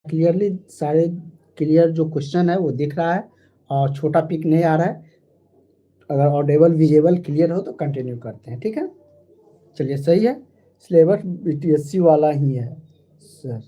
Clearly सारे clear जो question है वो दिख रहा है और छोटा पिक नहीं आ रहा है। अगर ऑडिबल विजिबल क्लियर हो तो कंटिन्यू करते हैं, ठीक है। चलिए सही है, सिलेबस बीटीएससी वाला ही है सर,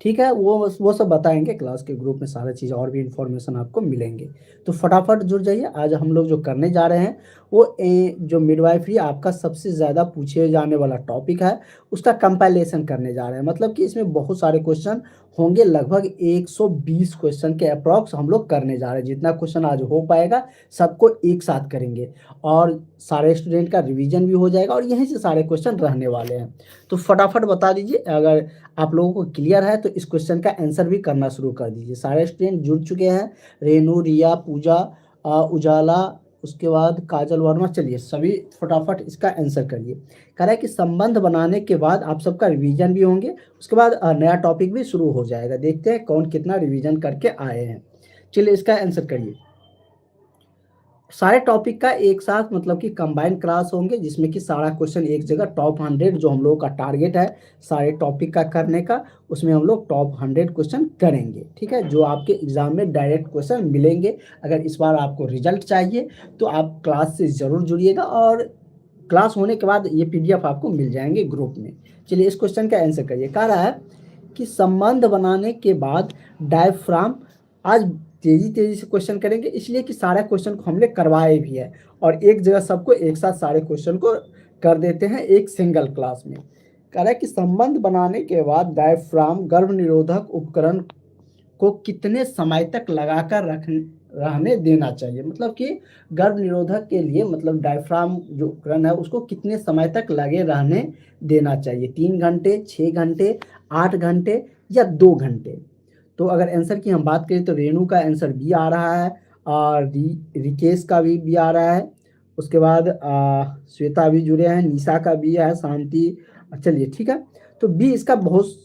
ठीक है। वो सब बताएंगे क्लास के ग्रुप में, सारा चीज़ और भी इंफॉर्मेशन आपको मिलेंगे। तो फटाफट जुड़ जाइए। आज हम लोग जो करने जा रहे हैं वो जो मिडवाइफरी आपका सबसे ज़्यादा पूछे जाने वाला टॉपिक है उसका कंपाइलेशन करने जा रहे हैं। मतलब कि इसमें बहुत सारे क्वेश्चन होंगे, लगभग 120 क्वेश्चन के अप्रॉक्स हम लोग करने जा रहे हैं। जितना क्वेश्चन आज हो पाएगा सबको एक साथ करेंगे और सारे स्टूडेंट का रिवीजन भी हो जाएगा और यहीं से सारे क्वेश्चन रहने वाले हैं। तो फटाफट बता दीजिए, अगर आप लोगों को क्लियर है तो इस क्वेश्चन का आंसर भी करना शुरू कर दीजिए। सारे स्टूडेंट जुड़ चुके हैं, रेनू, रिया, पूजा, उजाला, उसके बाद काजल वर्मा। चलिए सभी फटाफट इसका आंसर करिए। कह रहा है कि संबंध बनाने के बाद आप सबका रिवीजन भी होंगे, उसके बाद नया टॉपिक भी शुरू हो जाएगा। देखते हैं कौन कितना रिवीजन करके आए हैं। चलिए इसका आंसर करिए। सारे टॉपिक का एक साथ मतलब कि कंबाइंड क्लास होंगे, जिसमें कि सारा क्वेश्चन एक जगह टॉप 100 जो हम लोगों का टारगेट है सारे टॉपिक का करने का, उसमें हम लोग टॉप 100 क्वेश्चन करेंगे, ठीक है। जो आपके एग्जाम में डायरेक्ट क्वेश्चन मिलेंगे। अगर इस बार आपको रिजल्ट चाहिए तो आप क्लास से ज़रूर जुड़िएगा और क्लास होने के बाद ये PDF आपको मिल जाएंगे ग्रुप में। चलिए इस क्वेश्चन का आंसर करिए। कह रहा है कि संबंध बनाने के बाद डायफ्राम, आज तेजी से क्वेश्चन करेंगे इसलिए कि सारे क्वेश्चन को हमने करवाए भी है और एक जगह सबको एक साथ सारे क्वेश्चन को कर देते हैं एक सिंगल क्लास में। कह रहा है कि संबंध बनाने के बाद डायफ्राम गर्भ निरोधक उपकरण को कितने समय तक लगाकर रहने देना चाहिए। मतलब कि गर्भ निरोधक के लिए मतलब डायफ्राम जो उपकरण है उसको कितने समय तक लगे रहने देना चाहिए। 3 घंटे, 6 घंटे, 8 घंटे या 2 घंटे। तो अगर आंसर की हम बात करें तो रेणु का आंसर बी आ रहा है और रिकेश का भी बी आ रहा है। उसके बाद श्वेता भी जुड़े हैं, निशा का भी है, शांति। चलिए ठीक है, तो बी इसका बहुत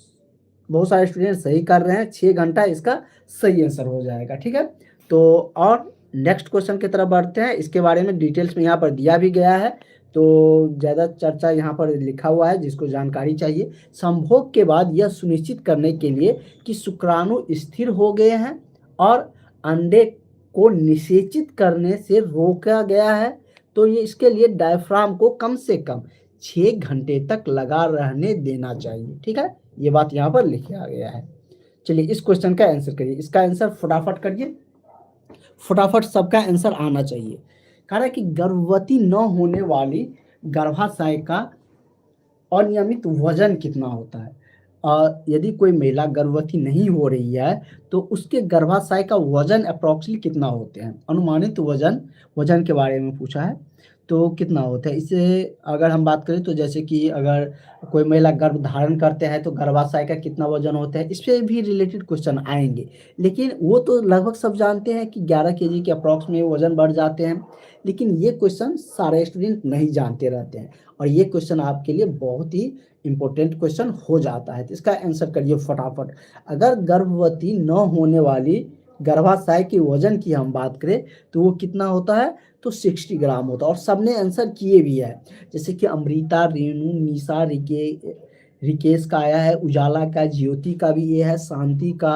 बहुत सारे स्टूडेंट सही कर रहे हैं। 6 घंटा इसका सही आंसर हो जाएगा, ठीक है। तो और नेक्स्ट क्वेश्चन की तरफ बढ़ते हैं। इसके बारे में डिटेल्स में यहाँ पर दिया भी गया है, तो ज़्यादा चर्चा यहाँ पर लिखा हुआ है जिसको जानकारी चाहिए। संभोग के बाद यह सुनिश्चित करने के लिए कि शुक्राणु स्थिर हो गए हैं और अंडे को निषेचित करने से रोका गया है, तो ये इसके लिए डायफ्राम को कम से कम 6 घंटे तक लगा रहने देना चाहिए, ठीक है। ये बात यहाँ पर लिखा गया है। चलिए इस क्वेश्चन का आंसर करिए। इसका आंसर फटाफट करिए, फटाफट सबका आंसर आना चाहिए। कह रहा है कि गर्भवती न होने वाली गर्भाशय का अनियमित वजन कितना होता है। यदि कोई महिला गर्भवती नहीं हो रही है तो उसके गर्भाशय का वजन अप्रोक्सीमेटली कितना होते हैं। अनुमानित वजन के बारे में पूछा है, तो कितना होता है। इससे अगर हम बात करें तो जैसे कि अगर कोई महिला गर्भ धारण करते हैं तो गर्भाशय का कितना वजन होता है, इस पे भी रिलेटेड क्वेश्चन आएंगे। लेकिन वो तो लगभग सब जानते हैं कि 11 केजी के अप्रॉक्स में वजन बढ़ जाते हैं, लेकिन ये क्वेश्चन सारे स्टूडेंट नहीं जानते रहते हैं और ये क्वेश्चन आपके लिए बहुत ही इंपॉर्टेंट क्वेश्चन हो जाता है। तो इसका आंसर करिए फटाफट। अगर गर्भवती न होने वाली गर्भाशय के वजन की हम बात करें तो वो कितना होता है, तो 60 ग्राम होता है। और सबने आंसर किए भी है, जैसे कि अमृता, रेणु, निशा, रिकेश का आया है, उजाला का, ज्योति का भी ये है, शांति का,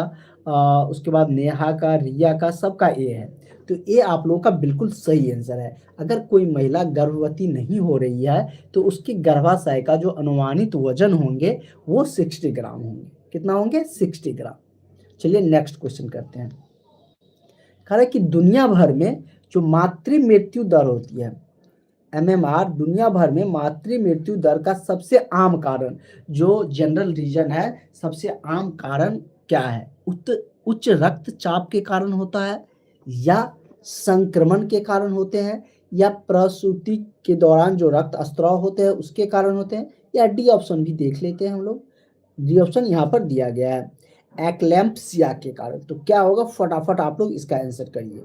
उसके बाद नेहा का, रिया का, सबका ये है। तो ये आप लोगों का बिल्कुल सही आंसर है। अगर कोई महिला गर्भवती नहीं हो रही है तो उसके गर्भाशय का जो अनुमानित वजन होंगे वो 60 ग्राम होंगे। कितना होंगे, 60 ग्राम। चलिए नेक्स्ट क्वेश्चन करते हैं। कह रहा है कि दुनिया भर में जो मातृ मृत्यु दर होती है MMR, दुनिया भर में मातृ मृत्यु दर का सबसे आम कारण, जो जनरल रीजन है, सबसे आम कारण क्या है। उच्च रक्तचाप के कारण होता है या संक्रमण के कारण होते हैं या प्रसूति के दौरान जो रक्त स्त्राव होते हैं उसके कारण होते हैं, या डी ऑप्शन भी देख लेते हैं हम लोग। डी ऑप्शन यहाँ पर दिया गया है, एक्लैम्प्सिया के कारण। तो क्या होगा, फटाफट आप लोग इसका आंसर करिए।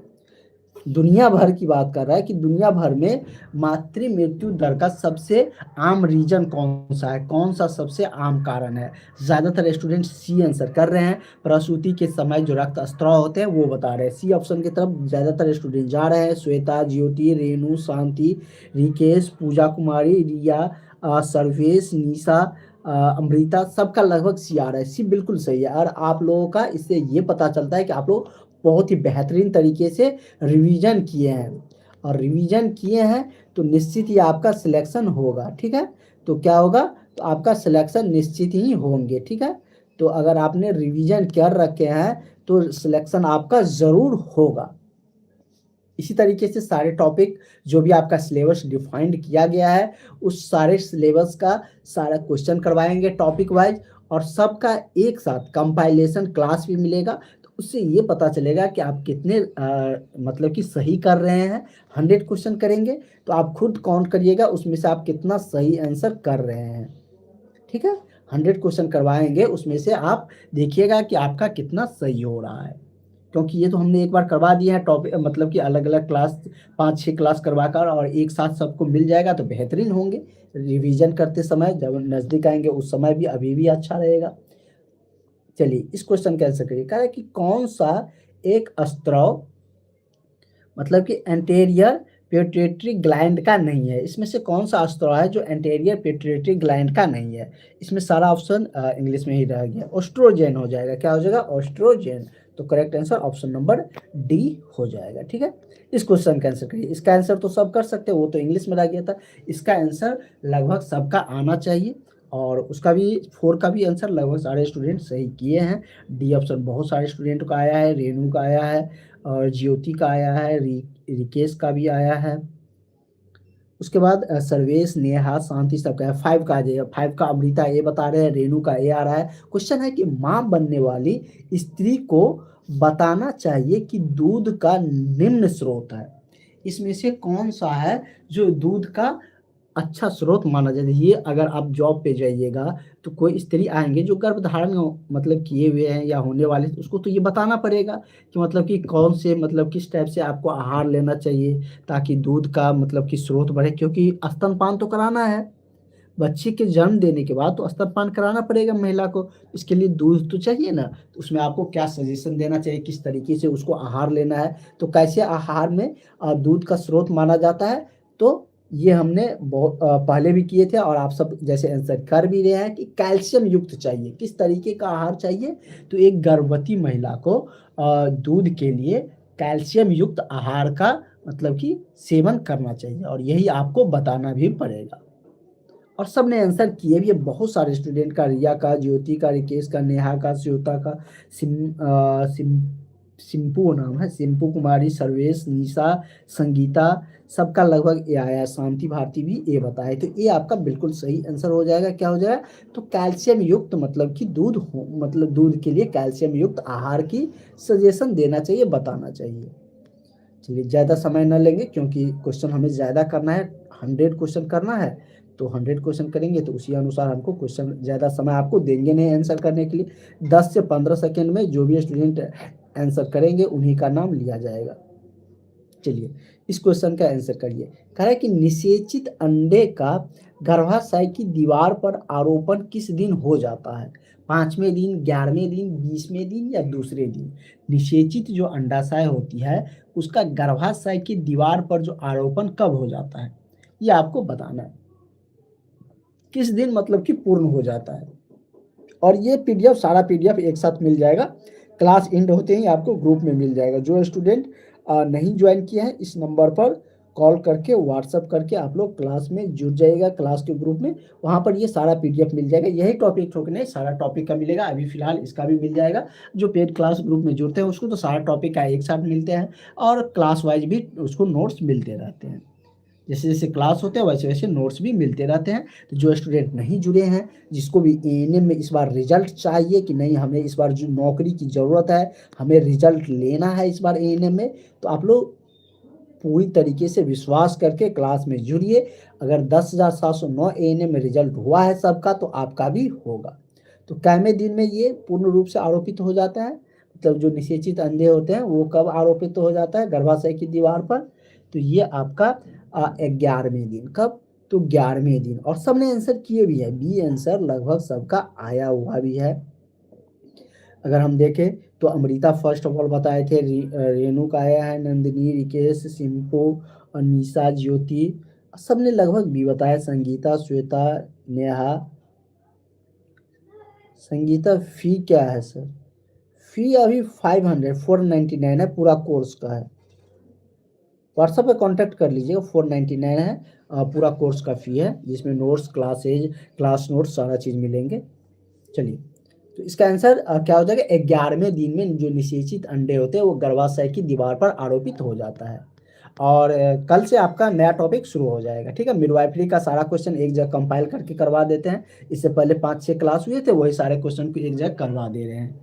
दुनिया भर की बात कर रहा है कि दुनिया भर में मातृ मृत्यु दर का सबसे आम रीजन कौन सा है, कौन सा सबसे आम कारण है। ज्यादातर स्टूडेंट सी आंसर कर रहे हैं, प्रसूति के समय जो रक्त स्त्राव होते हैं वो बता रहे हैं। सी ऑप्शन की तरफ ज्यादातर स्टूडेंट जा रहे हैं। श्वेता, ज्योति, रेणु, शांति, रिकेश, पूजा कुमारी, रिया, सर्वेश, निशा, अमृता, सबका लगभग सी आ रहा है, सी बिल्कुल सही है। और आप लोगों का इससे ये पता चलता है कि आप लोग बहुत ही बेहतरीन तरीके से रिवीजन किए हैं, और रिवीजन किए हैं तो निश्चित ही आपका सिलेक्शन होगा। ठीक है, तो क्या होगा, तो आपका सिलेक्शन निश्चित ही होंगे। ठीक है, तो अगर आपने रिवीजन कर रखे हैं तो सिलेक्शन आपका ज़रूर होगा। इसी तरीके से सारे टॉपिक जो भी आपका सिलेबस डिफाइंड किया गया है, उस सारे सिलेबस का सारा क्वेश्चन करवाएंगे टॉपिक वाइज, और सबका एक साथ कंपाइलेशन क्लास भी मिलेगा। तो उससे ये पता चलेगा कि आप कितने मतलब कि सही कर रहे हैं। 100 क्वेश्चन करेंगे तो आप खुद काउंट करिएगा उसमें से आप कितना सही आंसर कर रहे हैं। ठीक है, 100 क्वेश्चन करवाएंगे, उसमें से आप देखिएगा कि आपका कितना सही हो रहा है। क्योंकि ये तो हमने एक बार करवा दिया है टॉपिक, मतलब कि अलग अलग क्लास 5-6 क्लास करवाकर, और एक साथ सबको मिल जाएगा तो बेहतरीन होंगे। रिवीजन करते समय जब नज़दीक आएंगे उस समय भी अभी भी अच्छा रहेगा। चलिए इस क्वेश्चन का आंसर करिए। कहा है कि कौन सा एक स्त्राव मतलब कि एंटेरियर पिट्यूटरी ग्लैंड का नहीं है। इसमें से कौन सा स्त्राव है जो एंटेरियर पिट्यूटरी ग्लैंड का नहीं है। इसमें सारा ऑप्शन इंग्लिश में ही रह गया, ओस्ट्रोजेन हो जाएगा। क्या हो जाएगा, ओस्ट्रोजेन। तो correct answer option number D हो जाएगा। ठीक है, इस क्वेश्चन का आंसर करिए। इसका आंसर तो सब कर सकते हैं, वो तो इंग्लिश में रह गया था। इसका आंसर लगभग सबका आना चाहिए, और उसका भी 4 का भी आंसर लगभग सारे स्टूडेंट सही किए हैं। डी ऑप्शन बहुत सारे स्टूडेंट का आया है, रेनू का आया है, और ज्योति का आया है, रिकेश का भी आया है। उसके बाद सर्वेश, नेहा, शांति सबका है। 5 का आ जाएगा, 5 का अमृता ए बता रहे हैं, रेनू का ए आ रहा है। क्वेश्चन है कि मां बनने वाली स्त्री को बताना चाहिए कि दूध का निम्न स्रोत है। इसमें से कौन सा है जो दूध का अच्छा स्रोत माना जाता है। ये अगर आप जॉब पे जाइएगा तो कोई स्त्री आएंगे जो गर्भधारण मतलब किए हुए हैं या होने वाले, तो उसको तो ये बताना पड़ेगा कि मतलब कि कौन से मतलब किस टाइप से आपको आहार लेना चाहिए ताकि दूध का मतलब कि स्रोत बढ़े, क्योंकि स्तनपान तो कराना है। बच्चे के जन्म देने के बाद तो स्तनपान कराना पड़ेगा महिला को, इसके लिए दूध तो चाहिए ना। तो उसमें आपको क्या सजेशन देना चाहिए, किस तरीके से उसको आहार लेना है, तो कैसे आहार में दूध का स्रोत माना जाता है। तो ये हमने बहुत पहले भी किए थे, और आप सब जैसे आंसर कर भी रहे हैं कि कैल्शियम युक्त चाहिए, किस तरीके का आहार चाहिए। तो एक गर्भवती महिला को दूध के लिए कैल्शियम युक्त आहार का मतलब कि सेवन करना चाहिए, और यही आपको बताना भी पड़ेगा। और सबने आंसर किए भी है, बहुत सारे स्टूडेंट का, रिया का, ज्योति का, रिकेश का, नेहा का, श्वेता का, सिंपू नाम है, सिंपू कुमारी, सर्वेश, निशा, संगीता, सबका लगभग ए आया। शांति भारती भी ए बताए, तो ये आपका बिल्कुल सही आंसर हो जाएगा। क्या हो जाएगा, तो कैल्शियम युक्त मतलब कि दूध हो, मतलब दूध के लिए कैल्शियम युक्त आहार की सजेशन देना चाहिए, बताना चाहिए। चलिए ज़्यादा समय न लेंगे क्योंकि क्वेश्चन हमें ज़्यादा करना है, 100 क्वेश्चन करना है। तो 100 क्वेश्चन करेंगे तो उसी अनुसार हमको क्वेश्चन ज़्यादा समय आपको देंगे नहीं आंसर करने के लिए। 10 से 15 सेकेंड में जो भी स्टूडेंट आंसर करेंगे उन्हीं का नाम लिया जाएगा। चलिए इस क्वेश्चन का आंसर करिए। कह रहा है कि निषेचित अंडे का गर्भाशय की दीवार पर आरोपण किस दिन हो जाता है। 5वें दिन, 11वें दिन, 20वें दिन या दूसरे दिन। निषेचित जो अंडाशय होती है उसका गर्भाशय की दीवार पर जो आरोपण कब हो जाता है, ये आपको बताना है। किस दिन मतलब कि पूर्ण हो जाता है। और ये पीडीएफ, सारा पीडीएफ एक साथ मिल जाएगा, क्लास एंड होते ही आपको ग्रुप में मिल जाएगा। जो स्टूडेंट नहीं ज्वाइन किए हैं इस नंबर पर कॉल करके, व्हाट्सअप करके आप लोग क्लास में जुड़ जाइएगा, क्लास के ग्रुप में, वहाँ पर ये सारा पीडीएफ मिल जाएगा। यही टॉपिक ठोक नहीं, सारा टॉपिक का मिलेगा। अभी फिलहाल इसका भी मिल जाएगा। जो पेड क्लास ग्रुप में जुड़ते हैं उसको तो सारा टॉपिक का एक साथ मिलते हैं, और क्लास वाइज भी उसको नोट्स मिलते रहते हैं। जैसे जैसे क्लास होते हैं वैसे वैसे नोट्स भी मिलते रहते हैं। तो जो स्टूडेंट नहीं जुड़े हैं, जिसको भी एएनएम में इस बार रिजल्ट चाहिए कि नहीं, हमें इस बार जो नौकरी की ज़रूरत है, हमें रिजल्ट लेना है इस बार एएनएम में, तो आप लोग पूरी तरीके से विश्वास करके क्लास में जुड़िए। अगर 10,709 एएनएम में रिजल्ट हुआ है सबका तो आपका भी होगा। तो कैमे दिन में ये पूर्ण रूप से आरोपित हो जाता है, मतलब जो निषेचित अंडे होते हैं वो कब आरोपित हो जाता है गर्भाशय की दीवार पर, तो ये आपका 11वें दिन। कब, तो 11वें दिन। और सबने आंसर किए भी है, बी आंसर लगभग सबका आया हुआ भी है। अगर हम देखें तो अमृता फर्स्ट ऑफ ऑल बताए थे, रेणु का आया है, नंदिनी, रिकेश, सिंपू, निशा, ज्योति, सबने लगभग भी बताया, संगीता, श्वेता, नेहा, संगीता फी क्या है सर? फी अभी 499 है, पूरा कोर्स का है। व्हाट्सएप पे कांटेक्ट कर लीजिएगा, 499 है पूरा कोर्स का फी है, जिसमें नोट्स, क्लास नोट्स सारा चीज़ मिलेंगे। चलिए, तो इसका आंसर क्या हो जाएगा? 11वें दिन में जो निषेचित अंडे होते हैं वो गर्भाशय की दीवार पर आरोपित हो जाता है। और कल से आपका नया टॉपिक शुरू हो जाएगा, ठीक है। मिडवाइफरी का सारा क्वेश्चन एक जगह कंपाइल करके करवा देते हैं। इससे पहले 5-6 क्लास हुए थे, वही सारे क्वेश्चन को एक जगह करवा दे रहे हैं।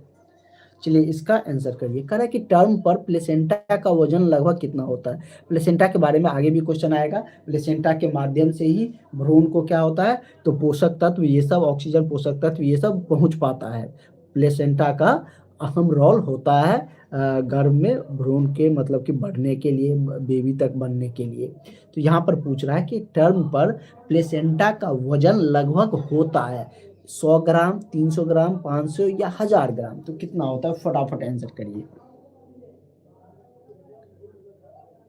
चलिए, इसका आंसर करिए। कह रहा है कि टर्म पर प्लेसेंटा का वजन लगभग कितना होता है? प्लेसेंटा के बारे में आगे भी क्वेश्चन आएगा। प्लेसेंटा के माध्यम से ही भ्रूण को क्या होता है, तो पोषक तत्व ये सब, ऑक्सीजन, पोषक तत्व ये सब पहुंच पाता है। प्लेसेंटा का अहम रोल होता है गर्भ में भ्रूण के मतलब कि बढ़ने के लिए, बेबी तक बनने के लिए। तो यहाँ पर पूछ रहा है कि टर्म पर प्लेसेंटा का वजन लगभग होता है 100 ग्राम, 300 ग्राम, 500 या 1000 ग्राम। तो कितना होता है? फटाफट आंसर करिए।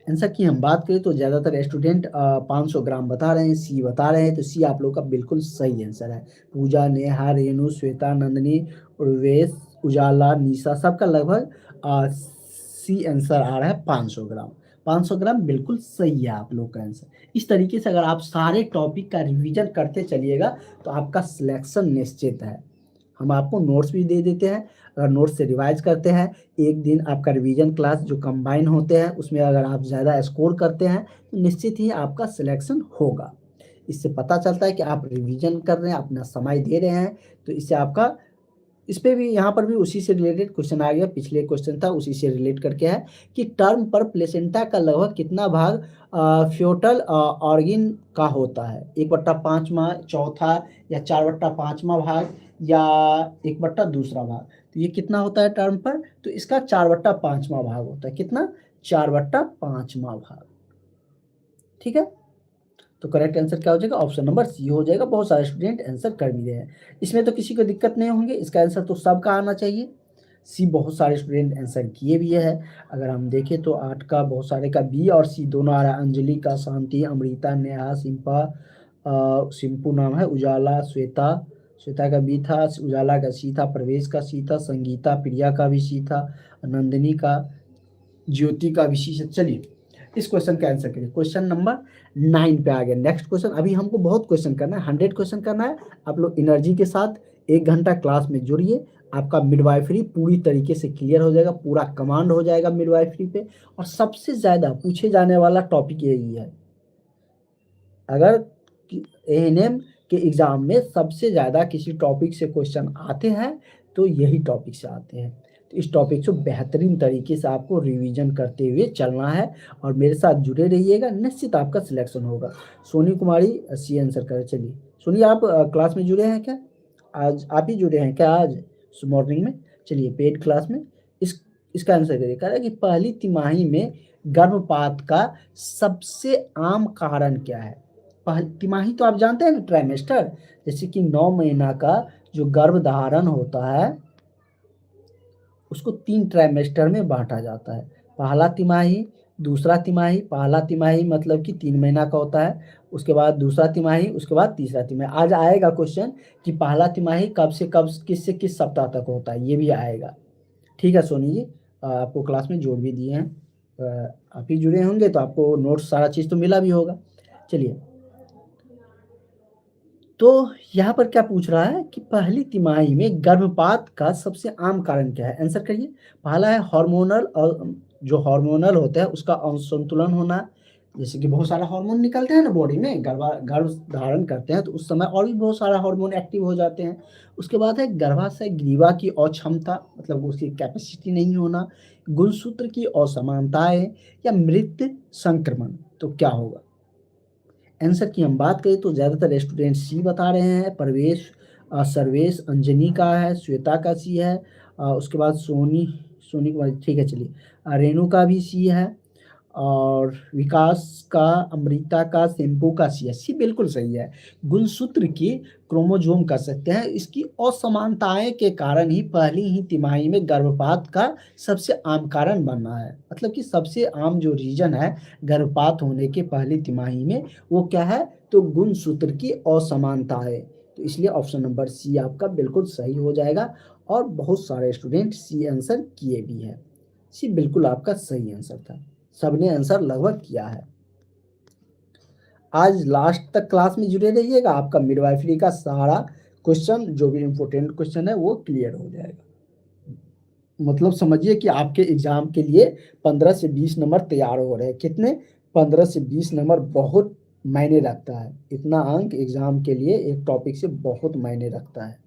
आंसर की हम बात करें तो ज़्यादातर स्टूडेंट 500 ग्राम बता रहे हैं, सी बता रहे हैं। तो सी आप लोग का बिल्कुल सही आंसर है। पूजा, नेहा, रेणु, श्वेता, नंदिनी, उर्वेश, उजाला, निशा, सबका लगभग सी आंसर आ रहा है 500 ग्राम। 500 ग्राम बिल्कुल सही है आप लोग का आंसर। इस तरीके से अगर आप सारे टॉपिक का रिवीजन करते चलिएगा तो आपका सिलेक्शन निश्चित है। हम आपको नोट्स भी दे देते हैं, अगर नोट्स से रिवाइज करते हैं, एक दिन आपका रिवीजन क्लास जो कंबाइन होते हैं उसमें अगर आप ज़्यादा स्कोर करते हैं तो निश्चित ही आपका सिलेक्शन होगा। इससे पता चलता है कि आप रिवीजन कर रहे हैं, अपना समय दे रहे हैं। तो इससे आपका, इस पे भी, यहाँ पर भी उसी से रिलेटेड क्वेश्चन आ गया, पिछले क्वेश्चन था उसी से रिलेट करके है कि टर्म पर प्लेसेंटा का लगभग कितना भाग फ्यूटल ऑर्गन का होता है? 1/5वां, चौथा या 4/5वां भाग या 1/2 भाग? तो ये कितना होता है टर्म पर? तो इसका 4/5वां भाग होता है। कितना? 4/5वां भाग, ठीक है। तो करेक्ट आंसर क्या हो जाएगा? ऑप्शन नंबर सी हो जाएगा। बहुत सारे स्टूडेंट आंसर कर भी रहे हैं, इसमें तो किसी को दिक्कत नहीं होंगे। इसका आंसर तो सबका आना चाहिए। सी बहुत सारे स्टूडेंट आंसर किए भी है। अगर हम देखें तो 8 का बहुत सारे का बी और सी दोनों आ रहा है। अंजलि का शांति, अमृता, नेहा, सिंपू नाम है, उजाला, श्वेता, श्वेता का बी था, उजाला का सी था, प्रवेश का सी था, संगीता, प्रिया का भी सी था, नंदिनी का, ज्योति का भी सी। चलिए, इस क्वेश्चन का आंसर करिए। क्वेश्चन नंबर 9 पे आ गया। नेक्स्ट क्वेश्चन, अभी हमको बहुत क्वेश्चन करना है, 100 क्वेश्चन करना है। आप लोग एनर्जी के साथ 1 घंटा क्लास में जुड़िए, आपका मिडवाइफरी पूरी तरीके से क्लियर हो जाएगा, पूरा कमांड हो जाएगा मिडवाइफरी पे। और सबसे ज़्यादा पूछे जाने वाला टॉपिक यही है। अगर एएनएम के एग्जाम में सबसे ज़्यादा किसी टॉपिक से क्वेश्चन आते हैं तो यही टॉपिक से आते हैं। तो इस टॉपिक से बेहतरीन तरीके से आपको रिवीजन करते हुए चलना है और मेरे साथ जुड़े रहिएगा, निश्चित आपका सिलेक्शन होगा। सोनी कुमारी सी आंसर करें। चलिए सोनी, आप क्लास में जुड़े हैं क्या? आज आप ही जुड़े हैं क्या आज मॉर्निंग में? चलिए, पेड क्लास में इसका आंसर करिए। कह रहा है कि पहली तिमाही में गर्भपात का सबसे आम कारण क्या है? पहली तिमाही तो आप जानते हैं ना, ट्राइमेस्टर, जैसे कि 9 महीना का जो गर्भधारण होता है उसको 3 ट्राइमेस्टर में बांटा जाता है। पहला तिमाही, दूसरा तिमाही। पहला तिमाही मतलब कि 3 महीना का होता है, उसके बाद दूसरा तिमाही, उसके बाद तीसरा तिमाही। आज आएगा क्वेश्चन कि पहला तिमाही कब से कब, किस से किस सप्ताह तक होता है, ये भी आएगा। ठीक है सोनी जी, आपको क्लास में जोड़ भी दिए हैं, आप ही जुड़े होंगे तो आपको नोट्स सारा चीज़ तो मिला भी होगा। चलिए, तो यहाँ पर क्या पूछ रहा है कि पहली तिमाही में गर्भपात का सबसे आम कारण क्या है? आंसर करिए। पहला है हार्मोनल, और जो हार्मोनल होता है उसका असंतुलन होना, जैसे कि बहुत सारा हार्मोन निकलते हैं ना बॉडी में, गर्भ धारण करते हैं तो उस समय और भी बहुत सारा हार्मोन एक्टिव हो जाते हैं। उसके बाद है गर्भाशय ग्रीवा की अक्षमता, मतलब उसकी कैपेसिटी नहीं होना, गुणसूत्र की असमानताएं या मृत संक्रमण। तो क्या होगा? आंसर की हम बात करें तो ज़्यादातर स्टूडेंट सी बता रहे हैं। सर्वेश, अंजनी का है, श्वेता का सी है, उसके बाद सोनी कुमारी, ठीक है। चलिए, रेणु का भी सी है, और विकास का, अमृता का, सिंपू का सी है। सी बिल्कुल सही है। गुणसूत्र की क्रोमोजोम कह सकते हैं, इसकी असमानताएं के कारण ही पहली ही तिमाही में गर्भपात का सबसे आम कारण बनना है। मतलब कि सबसे आम जो रीजन है गर्भपात होने के पहली तिमाही में वो क्या है? तो गुणसूत्र की असमानताएं, तो इसलिए ऑप्शन नंबर सी आपका बिल्कुल सही हो जाएगा। और बहुत सारे स्टूडेंट सी आंसर किए भी हैं। सी बिल्कुल आपका सही आंसर था, सबने आंसर लगभग किया है। आज लास्ट तक क्लास में जुड़े रहिएगा, आपका मिडवाइफरी का सारा क्वेश्चन जो भी इम्पोर्टेंट क्वेश्चन है वो क्लियर हो जाएगा। मतलब समझिए कि आपके एग्जाम के लिए 15 से 20 नंबर तैयार हो रहे हैं। कितने? 15 से 20 नंबर बहुत मायने रखता है। इतना अंक एग्जाम के लिए एक टॉपिक से बहुत मायने रखता है।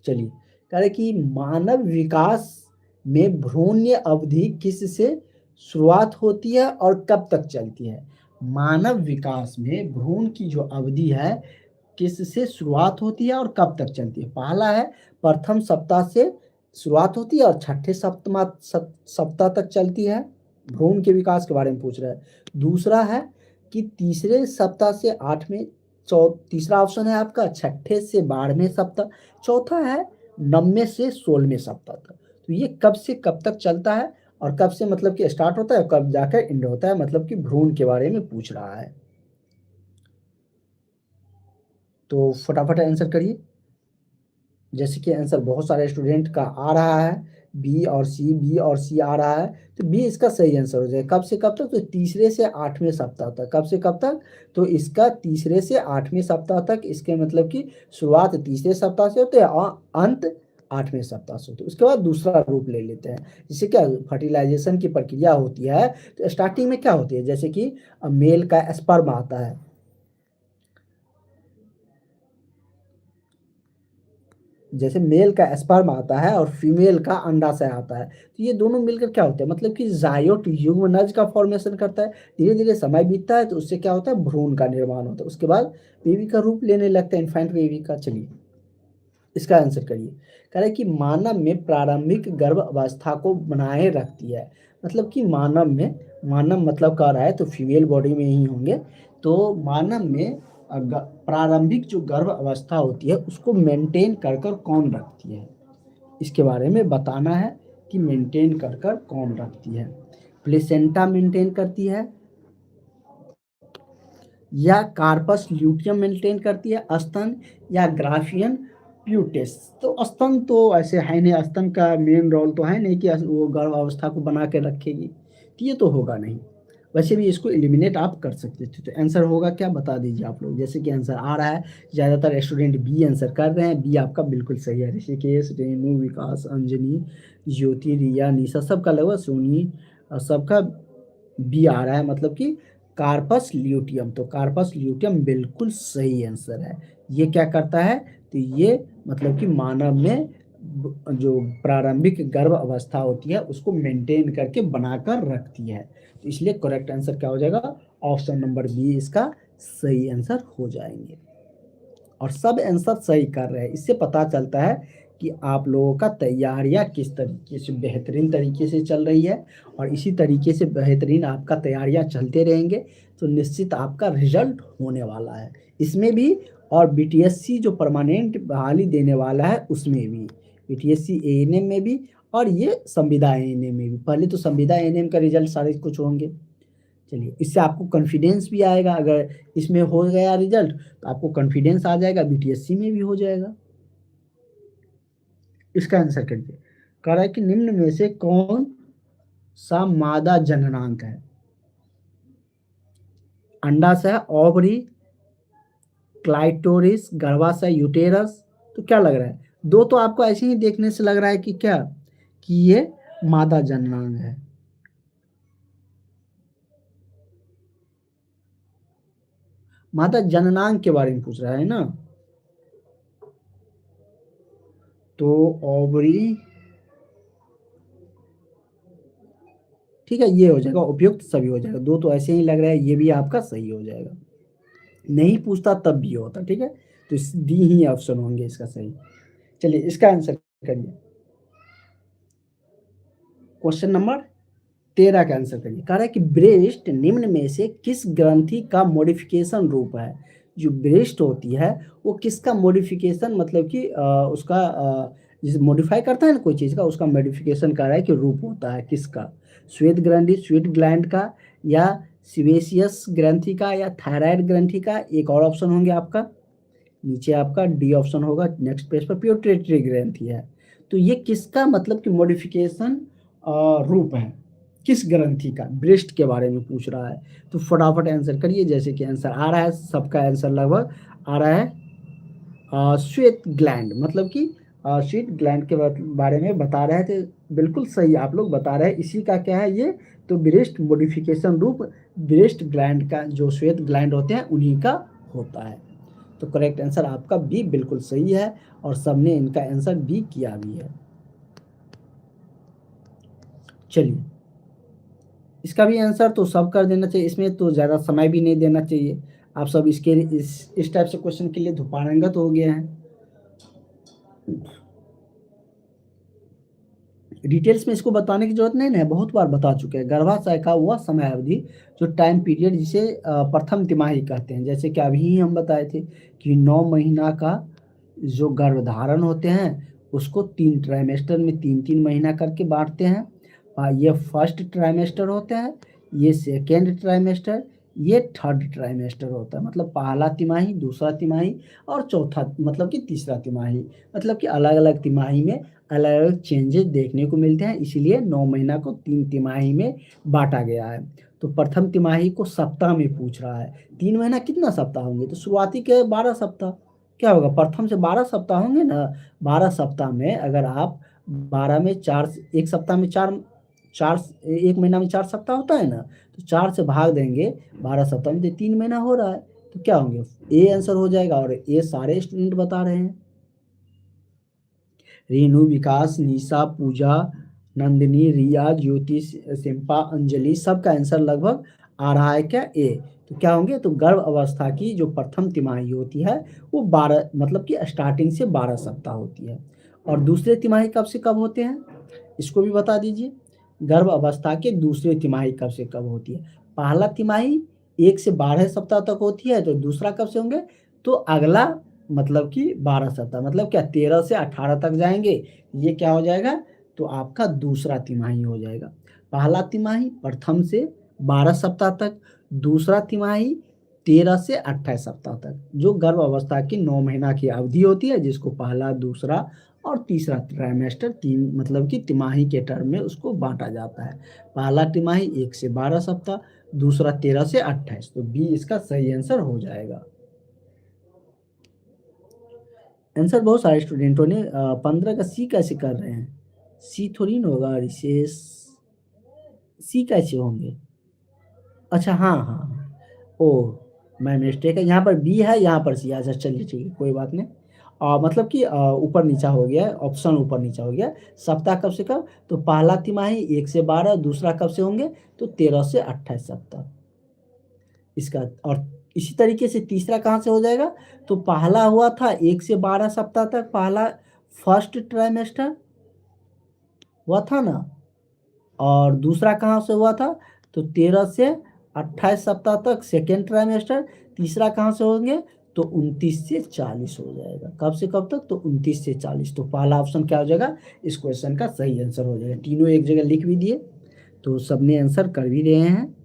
चलिए, कह रहे कि मानव विकास में भ्रूण अवधि किस से शुरुआत होती है और कब तक चलती है? मानव विकास में भ्रूण की जो अवधि है किससे शुरुआत होती है और कब तक चलती है? पहला है प्रथम सप्ताह से शुरुआत होती है और छठे सप्ताह तक चलती है। भ्रूण के विकास के बारे में पूछ रहा है। दूसरा है कि तीसरे सप्ताह से आठवें, तीसरा ऑप्शन है आपका छठे से 12वें सप्ताह। चौथा है 9वें से 16वें सप्ताह तक। तो ये कब से कब तक चलता है और कब से मतलब कि स्टार्ट होता है, कब जाकर एंड होता है, मतलब कि भ्रूण के बारे में पूछ रहा है। तो फटाफट आंसर करिए। जैसे कि आंसर बहुत सारे स्टूडेंट का आ रहा है, बी और सी आ रहा है, तो बी इसका सही आंसर हो जाएगा। कब से कब तक? तो तीसरे से 8वें सप्ताह तक। कब से कब तक? तो इसका तीसरे से 8वें सप्ताह तक, इसके मतलब कि शुरुआत तीसरे सप्ताह से होते हैं और अंत 8वें सप्ताह से होते हैं। उसके बाद दूसरा रूप ले लेते हैं, जिससे क्या फर्टिलाइजेशन की प्रक्रिया होती है। तो स्टार्टिंग में क्या होती है, जैसे कि मेल का स्पर्म आता है, जैसे मेल का स्पर्म आता है और फीमेल का अंडाशय आता है, तो ये दोनों मिलकर क्या होता है, मतलब कि जायोट युग्मनज का फॉर्मेशन करता है। धीरे धीरे समय बीतता है तो उससे क्या होता है, भ्रूण का निर्माण होता है। उसके बाद बेबी का रूप लेने लगता है, इन्फेंट बेबी का। चलिए इसका आंसर करिए। कह रहे कि मानव में प्रारंभिक गर्भ अवस्था को बनाए रखती है। मतलब कि मानव में, मानव मतलब कह रहा है तो फीमेल बॉडी में ही होंगे। तो मानव में प्रारंभिक जो गर्भ अवस्था होती है उसको मेंटेन कर कर कौन रखती है, इसके बारे में बताना है कि मेंटेन कर कर कौन रखती है। प्लेसेंटा मेंटेन करती है या कार्पस ल्यूटियम मेंटेन करती है, स्तन या ग्राफियन प्यूटेस। तो स्तन तो ऐसे है नहीं, स्तन का मेन रोल तो है नहीं कि वो गर्भ अवस्था को बना के रखेगी, तो ये तो होगा नहीं। वैसे भी इसको एलिमिनेट आप कर सकते थे। तो आंसर होगा क्या, बता दीजिए आप लोग। जैसे कि आंसर आ रहा है, ज़्यादातर स्टूडेंट बी आंसर कर रहे हैं। बी आपका बिल्कुल सही है। ऋषिकेश, रेणु, विकास, अंजनी, ज्योति, रिया, निशा, सबका लगभग सोनी, सबका बी आ रहा है, मतलब कि कार्पस ल्यूटियम। तो कार्पस ल्यूटियम बिल्कुल सही आंसर है। ये क्या करता है, तो ये मतलब कि मानव में जो प्रारंभिक गर्भ अवस्था होती है उसको मेंटेन करके बनाकर रखती है। तो इसलिए करेक्ट आंसर क्या हो जाएगा, ऑप्शन नंबर बी इसका सही आंसर हो जाएंगे। और सब आंसर सही कर रहे हैं, इससे पता चलता है कि आप लोगों का तैयारियां किस तरीके से बेहतरीन तरीके से चल रही है। और इसी तरीके से बेहतरीन आपका तैयारियां चलते रहेंगे तो निश्चित आपका रिजल्ट होने वाला है इसमें भी। और बीटीएससी जो परमानेंट बहाली देने वाला है उसमें भी, बीटीएससी एएनएम में भी और ये संविदा एएनएम में भी। पहले तो संविदा एएनएम का रिजल्ट सारे कुछ होंगे। चलिए, इससे आपको कॉन्फिडेंस भी आएगा। अगर इसमें हो गया रिजल्ट तो आपको कॉन्फिडेंस आ जाएगा, बीटीएससी में भी हो जाएगा। इसका आंसर करिए। कह रहा है कि निम्न में से कौन सा मादा जननांग है? अंडाशय, ओवरी, क्लाइटोरिस, गर्भाशय, यूटेरस। तो क्या लग रहा है, दो तो आपको ऐसे ही देखने से लग रहा है कि क्या, कि ये मादा जननांग है। मादा जननांग के बारे में पूछ रहा है ना, तो ओवरी, ठीक है, ये हो जाएगा उपयुक्त, सभी हो जाएगा। दो तो ऐसे ही लग रहा है, ये भी आपका सही हो जाएगा। नहीं पूछता तब भी होता, ठीक है। तो डी ही ऑप्शन होंगे इसका सही। चलिए इसका आंसर करिए। क्वेश्चन नंबर 13 का आंसर करिए। कह रहा है कि ब्रेस्ट निम्न में से किस ग्रंथि का मॉडिफिकेशन रूप है? जो ब्रेस्ट होती है वो किसका मॉडिफिकेशन, मतलब कि उसका जिसे मॉडिफाई करता है ना कोई चीज़ का, उसका मॉडिफिकेशन कर रहा है कि रूप होता है किसका? श्वेत ग्रंथि, स्वीट ग्लैंड का, या सीवेसियस ग्रंथि का या थायराइड ग्रंथि का, एक और ऑप्शन होंगे आपका, नीचे आपका डी ऑप्शन होगा नेक्स्ट पेज पर, पिट्यूटरी ग्रंथि है। तो ये किसका मतलब कि मॉडिफिकेशन रूप है, किस ग्रंथि का, ब्रेस्ट के बारे में पूछ रहा है। तो फटाफट आंसर करिए, जैसे कि आंसर आ रहा है, सबका आंसर लगभग आ रहा है श्वेत ग्लैंड, मतलब कि श्वेत ग्लैंड के बारे में बता रहे थे। बिल्कुल सही आप लोग बता रहे हैं, इसी का क्या है ये, तो ब्रेस्ट मॉडिफिकेशन रूप ब्रेस्ट ग्लैंड का, जो श्वेत ग्लैंड होते हैं उन्हीं का होता है। तो करेक्ट आंसर आपका बी बिल्कुल सही है, और सबने इनका आंसर बी किया भी है। चलिए, इसका भी आंसर तो सब कर देना चाहिए, इसमें तो ज़्यादा समय भी नहीं देना चाहिए। आप सब इसके इस टाइप से क्वेश्चन के लिए धुपारंगत हो गए हैं। डिटेल्स में इसको बताने की जरूरत नहीं है, बहुत बार बता चुके हैं। गर्भाशय का वह समय अवधि, जो टाइम पीरियड जिसे प्रथम तिमाही कहते हैं, जैसे कि अभी हम बताए थे कि 9 महीना का जो गर्भधारण होते हैं उसको 3 ट्राइमेस्टर में 3-3 महीना करके बांटते हैं। ये फर्स्ट ट्राइमेस्टर होता है, ये सेकेंड ट्राइमेस्टर, ये थर्ड ट्राइमेस्टर होता है। मतलब पहला तिमाही, दूसरा तिमाही और चौथा मतलब कि तीसरा तिमाही, मतलब कि अलग अलग तिमाही में अलग अलग चेंजेस देखने को मिलते हैं, इसीलिए 9 महीना को 3 तिमाही में बांटा गया है। तो प्रथम तिमाही को सप्ताह में पूछ रहा है, 3 महीना कितना सप्ताह होंगे, तो शुरुआती के 12 सप्ताह, क्या होगा, प्रथम से 12 सप्ताह होंगे ना। 12 सप्ताह में अगर आप 12 में 4, एक सप्ताह में 4, 4 एक महीना में 4 सप्ताह होता है ना, तो 4 से भाग देंगे 12 सप्ताह में, तो 3 महीना हो रहा है, तो क्या होंगे, ए आंसर हो जाएगा। और ये सारे स्टूडेंट बता रहे हैं, रेणु, विकास, निशा, पूजा, नंदिनी, रिया, ज्योति, सिंपा, अंजलि, सबका आंसर लगभग आ रहा है क्या, ए। तो क्या होंगे, तो गर्भ अवस्था की जो प्रथम तिमाही होती है वो 12 मतलब कि स्टार्टिंग से 12 सप्ताह होती है। और दूसरे तिमाही कब से कब होते हैं, इसको भी बता दीजिए। गर्भ अवस्था के दूसरे तिमाही कब से कब होती है, पहला तिमाही 1 से 12 सप्ताह तक होती है, तो दूसरा कब से होंगे, तो अगला मतलब कि 12 सप्ताह, मतलब क्या 13 से 18 तक जाएंगे, ये क्या हो जाएगा, तो आपका दूसरा तिमाही हो जाएगा। पहला तिमाही प्रथम से 12 सप्ताह तक, दूसरा तिमाही 13 से 28 सप्ताह तक, जो गर्भ अवस्था की 9 महीना की अवधि होती है, जिसको पहला, दूसरा और तीसरा ट्राइमेस्टर, 3 मतलब कि तिमाही के टर्म में उसको बांटा जाता है। पहला तिमाही 1 से 12 सप्ताह, दूसरा 13 से 28, तो बी इसका सही आंसर हो जाएगा। आंसर बहुत सारे स्टूडेंटों ने 15 का सी कैसे कर रहे हैं, सी थोड़ी ना होगा, रिशेष सी कैसे होंगे, अच्छा हाँ हाँ हाँ, ओ मैं मिस्टेक है, यहाँ पर बी है, यहाँ पर सी है, अच्छा चलिए ठीक है, कोई बात नहीं। मतलब कि ऊपर नीचा हो गया, ऑप्शन ऊपर नीचा हो गया। सप्ताह कब से कब, तो पहला तिमाही 1 से 12, दूसरा कब से होंगे, तो 13 से 28 सप्ताह इसका। और इसी तरीके से तीसरा कहाँ से हो जाएगा, तो पहला हुआ था 1 से 12 सप्ताह तक, पहला फर्स्ट ट्राइमेस्टर हुआ था ना, और दूसरा कहाँ से हुआ था, तो 13 से 28 सप्ताह तक सेकेंड ट्राइमेस्टर। तीसरा कहाँ से होंगे, तो 29 से 40 हो जाएगा, कब से कब तक, तो 29 से 40। तो पहला ऑप्शन क्या हो जाएगा, इस क्वेश्चन का सही आंसर हो जाएगा। तीनों एक जगह लिख भी दिए, तो सबने आंसर कर भी रहे हैं।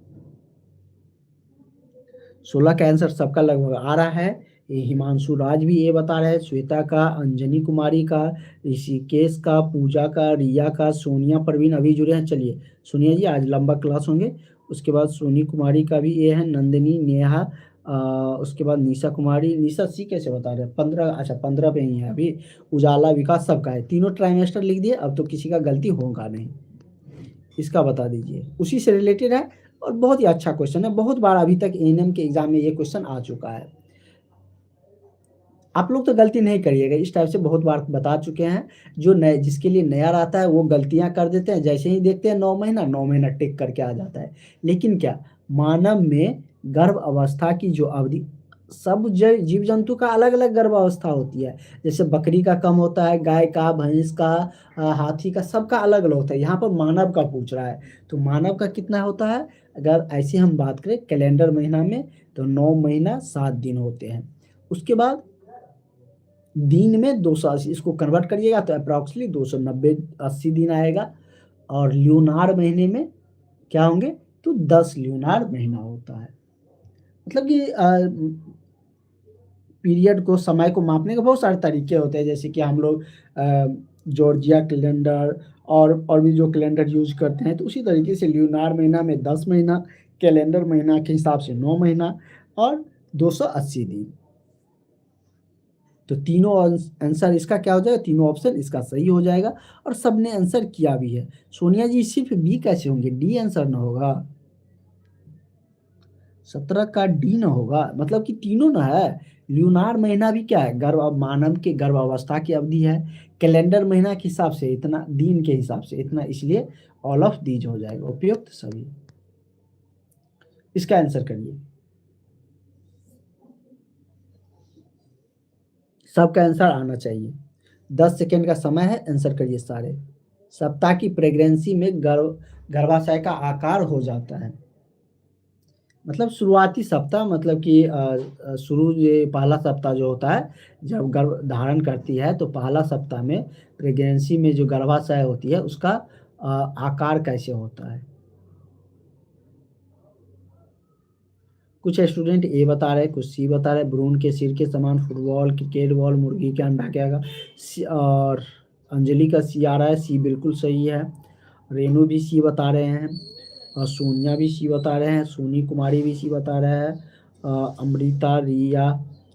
16 का आंसर सबका लगभग आ रहा है। ये हिमांशु राज भी ये बता रहे हैं, श्वेता का, अंजनी कुमारी का, ऋषिकेश का, पूजा का, रिया का, सोनिया परवीन अभी जुड़े हैं। चलिए सोनिया जी, आज लंबा क्लास होंगे। उसके बाद सोनी कुमारी का भी ये है, नंदिनी, नेहा, उसके बाद निशा कुमारी, निशा सी कैसे बता रहे हैं, 15, अच्छा 15 पे ही है अभी। उजाला, विकास, सबका है, तीनों ट्राइमेस्टर लिख दिए, अब तो किसी का गलती होगा नहीं। इसका बता दीजिए, उसी से रिलेटेड है, और बहुत ही अच्छा क्वेश्चन है, बहुत बार अभी तक एएनएम के एग्जाम में ये क्वेश्चन आ चुका है। आप लोग तो गलती नहीं करिएगा, इस टाइप से बहुत बार बता चुके हैं। जो नए, जिसके लिए नया रहता है वो गलतियां कर देते हैं, जैसे ही देखते हैं 9 महीना टिक करके आ जाता है। लेकिन क्या, मानव में गर्भ अवस्था की जो अवधि, सब जीव जंतु का अलग अलग गर्भ अवस्था होती है। जैसे बकरी का कम होता है, गाय का, भैंस का, हाथी का, सबका अलग अलग होता है। यहाँ पर मानव का पूछ रहा है, तो मानव का कितना होता है, अगर ऐसे हम बात करें कैलेंडर महीना में, तो 9 महीना 7 दिन होते हैं। उसके बाद दिन में 280, इसको कन्वर्ट करिएगा तो अप्रॉक्सीमेटली 290-80 दिन आएगा। और ल्यूनार महीने में क्या होंगे, तो 10 ल्यूनार महीना होता है। मतलब कि पीरियड को, समय को मापने के बहुत सारे तरीके होते हैं, जैसे कि हम लोग जॉर्जिया कैलेंडर और भी जो कैलेंडर यूज करते हैं, तो उसी तरीके से ल्यूनार महीना में 10 महीना, कैलेंडर महीना के हिसाब से 9 महीना और 280 दिन। तो तीनों आंसर इसका क्या हो जाएगा, तीनों ऑप्शन इसका सही हो जाएगा और सबने आंसर किया भी है। सोनिया जी सिर्फ बी कैसे होंगे, डी आंसर ना होगा, 17 का डी ना होगा, मतलब कि तीनों ना है। ल्यूनार महीना भी क्या है, मानव के गर्भावस्था की अवधि है। कैलेंडर महीना के हिसाब से इतना, दिन के हिसाब से इतना, इसलिए ऑल ऑफ दीज हो जाएगा, उपयुक्त सभी। इसका आंसर करिए, सबका आंसर आना चाहिए। 10 सेकेंड का समय है, आंसर करिए सारे। सप्ताह की प्रेगनेंसी में गर्भाशय का आकार हो जाता है, मतलब शुरुआती सप्ताह, मतलब कि शुरू ये पहला सप्ताह जो होता है, जब गर्भ धारण करती है तो पहला सप्ताह में प्रेगनेंसी में जो गर्भाशय होती है उसका आकार कैसे होता है। कुछ स्टूडेंट ए बता रहे हैं, कुछ सी बता रहे हैं, भ्रूण के सिर के समान, फुटबॉल, क्रिकेट बॉल, मुर्गी के अंडा के आगा, और अंजलि का सी आ रहा है, सी बिल्कुल सही है। रेनू भी सी बता रहे हैं, और सोनिया भी सी बता रहे हैं, सोनी कुमारी भी सी बता रहे हैं, अमृता, रिया,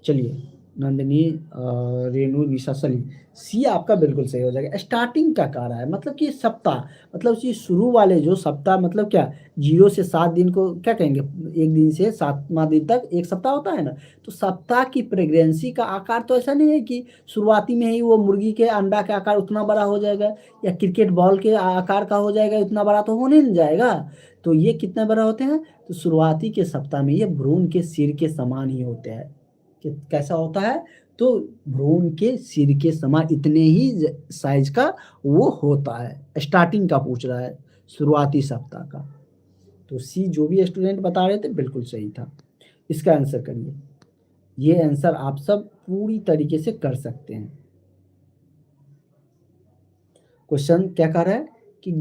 चलिए, नंदिनी, रेनू, निशा, सलीम, सी आपका बिल्कुल सही हो जाएगा। स्टार्टिंग का कह रहा है, मतलब कि सप्ताह, मतलब कि शुरू वाले जो सप्ताह, मतलब क्या, 0 से 7 दिन को क्या कहेंगे, एक दिन से 7वां दिन तक एक सप्ताह होता है ना। तो सप्ताह की प्रेगनेंसी का आकार तो ऐसा नहीं है कि शुरुआती में ही वो मुर्गी के अंडा का आकार उतना बड़ा हो जाएगा, या क्रिकेट बॉल के आकार का हो जाएगा, इतना बड़ा तो होने नहीं जाएगा। तो ये कितने बड़ा होते हैं, तो शुरुआती के सप्ताह में ये भ्रूण के सिर के समान ही होते हैं। कैसा होता है, तो भ्रूण के सिर के समान इतने ही साइज का वो होता है। स्टार्टिंग का पूछ रहा है, शुरुआती सप्ताह का। तो सी जो भी स्टूडेंट बता रहे थे बिल्कुल सही था। इसका आंसर करिए, ये आंसर आप सब पूरी तरीके से कर सकते हैं। क्वेश्चन क्या कर रहा है कि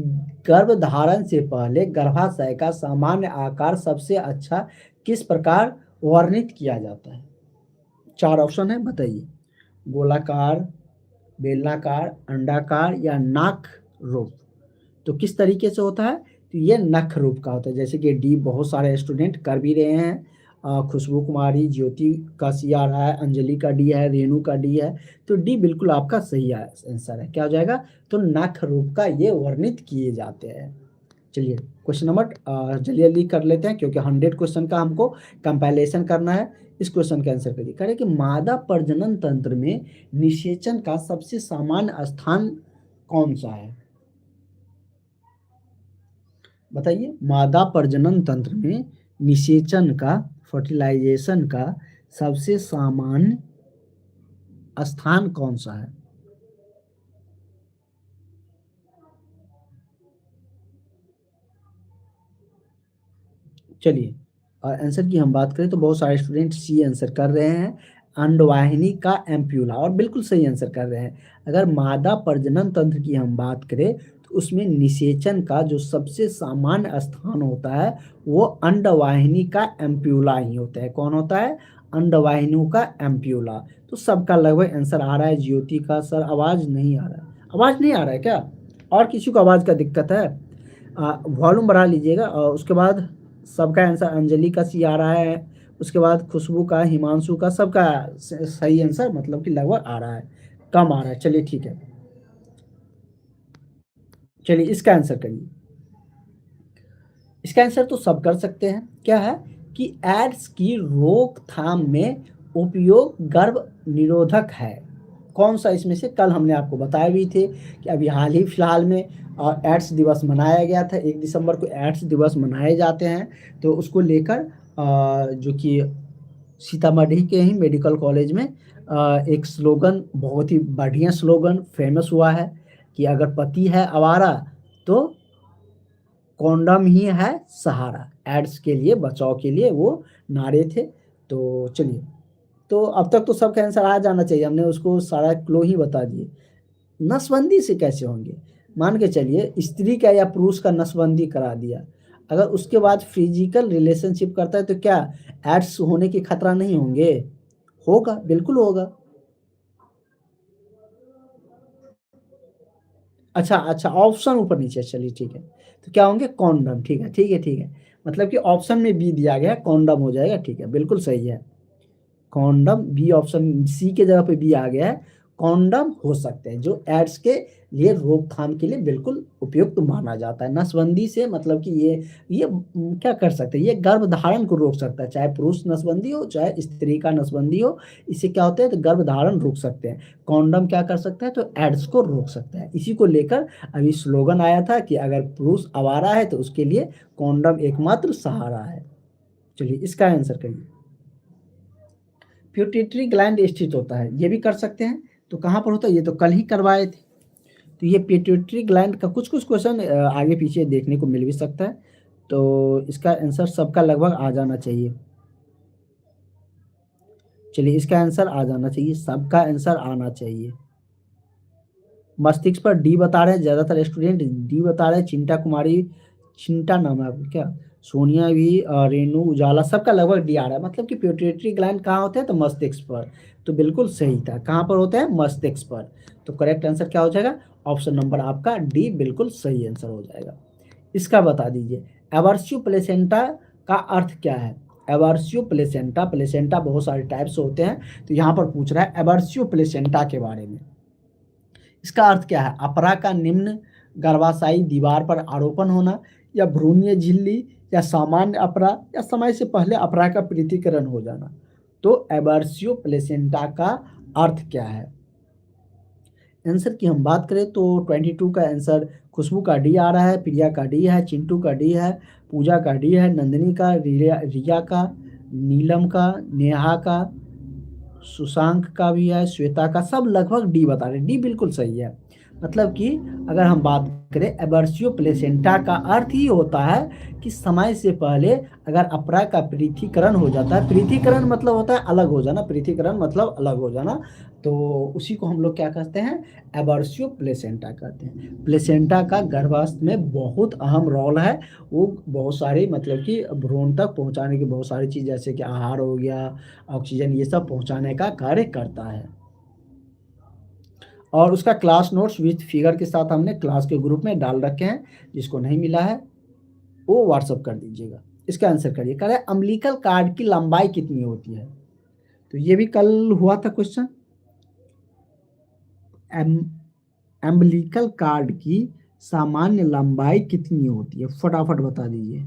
गर्भधारण से पहले गर्भाशय का सामान्य आकार सबसे अच्छा किस प्रकार वर्णित किया जाता है। 4 ऑप्शन है, बताइए। गोलाकार, बेलनाकार, अंडाकार या नाक रूप। तो किस तरीके से होता है, तो ये नख रूप का होता है, जैसे कि डी बहुत सारे स्टूडेंट कर भी रहे हैं। खुशबू कुमारी, ज्योति का सी आ रहा है, अंजलि का डी है, रेणु का डी है। तो डी बिल्कुल आपका सही आंसर है। क्या हो जाएगा, तो नख रूप का ये वर्णित किए जाते हैं। चलिए क्वेश्चन नंबर जल्दी जल्दी कर लेते हैं, क्योंकि 100 क्वेश्चन का हमको कंपाइलेशन करना है। इस क्वेश्चन का आंसर करिए। करें कि मादा प्रजनन तंत्र में निषेचन का सबसे सामान्य स्थान कौन सा है, बताइए। मादा प्रजनन तंत्र में निषेचन का, फर्टिलाइजेशन का सबसे सामान्य स्थान कौन सा है। चलिए, और आंसर की हम बात करें तो बहुत सारे स्टूडेंट सी आंसर कर रहे हैं, अंडवाहिनी का एम्प्यूला, और बिल्कुल सही आंसर कर रहे हैं। अगर मादा प्रजनन तंत्र की हम बात करें तो उसमें निषेचन का जो सबसे सामान्य स्थान होता है वो अंडवाहिनी का एम्प्यूला ही होता है। कौन होता है, अंडवाहिनियों का एम्प्यूला। तो सबका लगभग आंसर आ रहा है। ज्योति का सर आवाज नहीं आ रहा है, आवाज नहीं आ रहा है क्या, और किसी को आवाज का दिक्कत है, वॉल्यूम बढ़ा लीजिएगा। और उसके बाद सबका आंसर, अंजलि का सी आ रहा है, उसके बाद खुशबू का, हिमांशु का, सबका सही आंसर, मतलब कि लगभग आ रहा है, कम आ रहा है। चलिए ठीक है, चलिए इसका आंसर करिए। इसका आंसर तो सब कर सकते हैं। क्या है कि एड्स की रोकथाम में उपयोग गर्भ निरोधक है। कौन सा इसमें से, कल हमने आपको बताया भी थे कि अभी हाल ही फिलहाल में एड्स दिवस मनाया गया था, 1 दिसंबर को एड्स दिवस मनाए जाते हैं। तो उसको लेकर जो कि सीतामढ़ी के ही मेडिकल कॉलेज में एक स्लोगन, बहुत ही बढ़िया स्लोगन फेमस हुआ है कि अगर पति है आवारा तो कॉन्डम ही है सहारा। एड्स के लिए, बचाव के लिए वो नारे थे। तो चलिए, तो अब तक तो सबका आंसर आ जाना चाहिए, हमने उसको सारा क्लो ही बता दिए। नसबंदी से कैसे होंगे, मान के चलिए स्त्री का या पुरुष का नसबंदी करा दिया, अगर उसके बाद फिजिकल रिलेशनशिप करता है तो क्या एड्स होने के खतरा नहीं होंगे? होगा, बिल्कुल होगा। अच्छा, अच्छा ऑप्शन ऊपर-नीचे चलिए ठीक है। तो क्या होंगे कॉन्डम ठीक है, ठीक है, ठीक है। मतलब कि ऑप्शन में बी दिया गया है कॉन्डम हो जाएगा ठीक है, बिल्कुल सही है। कॉन्डम बी ऑप्शन सी के जगह पे बी आ गया है। कॉन्डम हो सकते हैं जो एड्स के लिए रोकथाम के लिए बिल्कुल उपयुक्त माना जाता है। नसबंदी से मतलब कि ये क्या कर सकते हैं, ये गर्भधारण को रोक सकता है, चाहे पुरुष नसबंदी हो, चाहे स्त्री का नसबंदी हो। इससे क्या होता है तो गर्भधारण रोक सकते हैं। कॉन्डम क्या कर सकता है तो एड्स को रोक सकता है। इसी को लेकर अभी स्लोगन आया था कि अगर पुरुष आवारा है तो उसके लिए कॉन्डम एकमात्र सहारा है। चलिए इसका आंसर करिए। पिट्यूटरी ग्लैंड स्थित होता है, ये भी कर सकते हैं। तो कहाँ पर होता है, ये तो कल ही करवाए थे। तो ये पिट्यूटरी ग्लैंड का कुछ-कुछ क्वेश्चन आगे पीछे देखने को मिल भी सकता है। तो इसका आंसर सबका लगभग आ जाना चाहिए। चलिए इसका आंसर आ जाना चाहिए, सबका आंसर आना चाहिए। मस्तिष्क पर डी बता रहे हैं ज़्यादातर स्टूडेंट, डी बता रहे हैं। चिंटा कुमारी, चिंटा नाम है आपका क्या? सोनिया भी, रेनू, उजाला सबका लगभग डी आ रहा है। मतलब कि पिट्यूटरी ग्लैंड कहाँ होते हैं तो मस्तिष्क पर। तो बिल्कुल सही था, कहाँ पर होते हैं मस्तिष्क पर। तो करेक्ट आंसर क्या हो जाएगा? ऑप्शन नंबर आपका डी बिल्कुल सही आंसर हो जाएगा। इसका बता दीजिए एबर्सियो प्लेसेंटा का अर्थ क्या है? एबर्सियो प्लेसेंटा, प्लेसेंटा बहुत सारे टाइप्स होते हैं। तो यहाँ पर पूछ रहा है एबर्सियो प्लेसेंटा के बारे में। इसका अर्थ क्या है? अपरा का निम्न गर्भाशयी दीवार पर आरोपण होना, या भ्रूणीय झिल्ली, या सामान्य अपरा, या समय से पहले अपरा का पृथक्करण हो जाना। तो एबर्सियो प्लेसेंटा का अर्थ क्या है? आंसर की हम बात करें तो 22 का आंसर खुशबू का डी आ रहा है, प्रिया का डी है, चिंटू का डी है, पूजा का डी है, नंदिनी का, रिया का, नीलम का, नेहा का, सुशांक का भी है, श्वेता का, सब लगभग डी बता रहे हैं। डी बिल्कुल सही है। मतलब कि अगर हम बात करें एबर्सियो प्लेसेंटा का अर्थ ही होता है कि समय से पहले अगर अपरा का पृथक्करण हो जाता है। पृथक्करण मतलब होता है अलग हो जाना, पृथक्करण मतलब अलग हो जाना। तो उसी को हम लोग क्या कहते हैं? एबर्सियो प्लेसेंटा कहते हैं। प्लेसेंटा का गर्भाशय में बहुत अहम रोल है। वो बहुत सारे मतलब कि भ्रूण तक पहुँचाने की बहुत सारी चीज़ जैसे कि आहार हो गया, ऑक्सीजन, ये सब पहुँचाने का कार्य करता है। और उसका क्लास नोट्स विथ फिगर के साथ हमने क्लास के ग्रुप में डाल रखे हैं। जिसको नहीं मिला है वो व्हाट्सअप कर दीजिएगा। इसका आंसर करिए। कह रहे हैं अम्बिलिकल कार्ड की लंबाई कितनी होती है? तो ये भी कल हुआ था क्वेश्चन। अम्बिलिकल कार्ड की सामान्य लंबाई कितनी होती है? फटाफट बता दीजिए।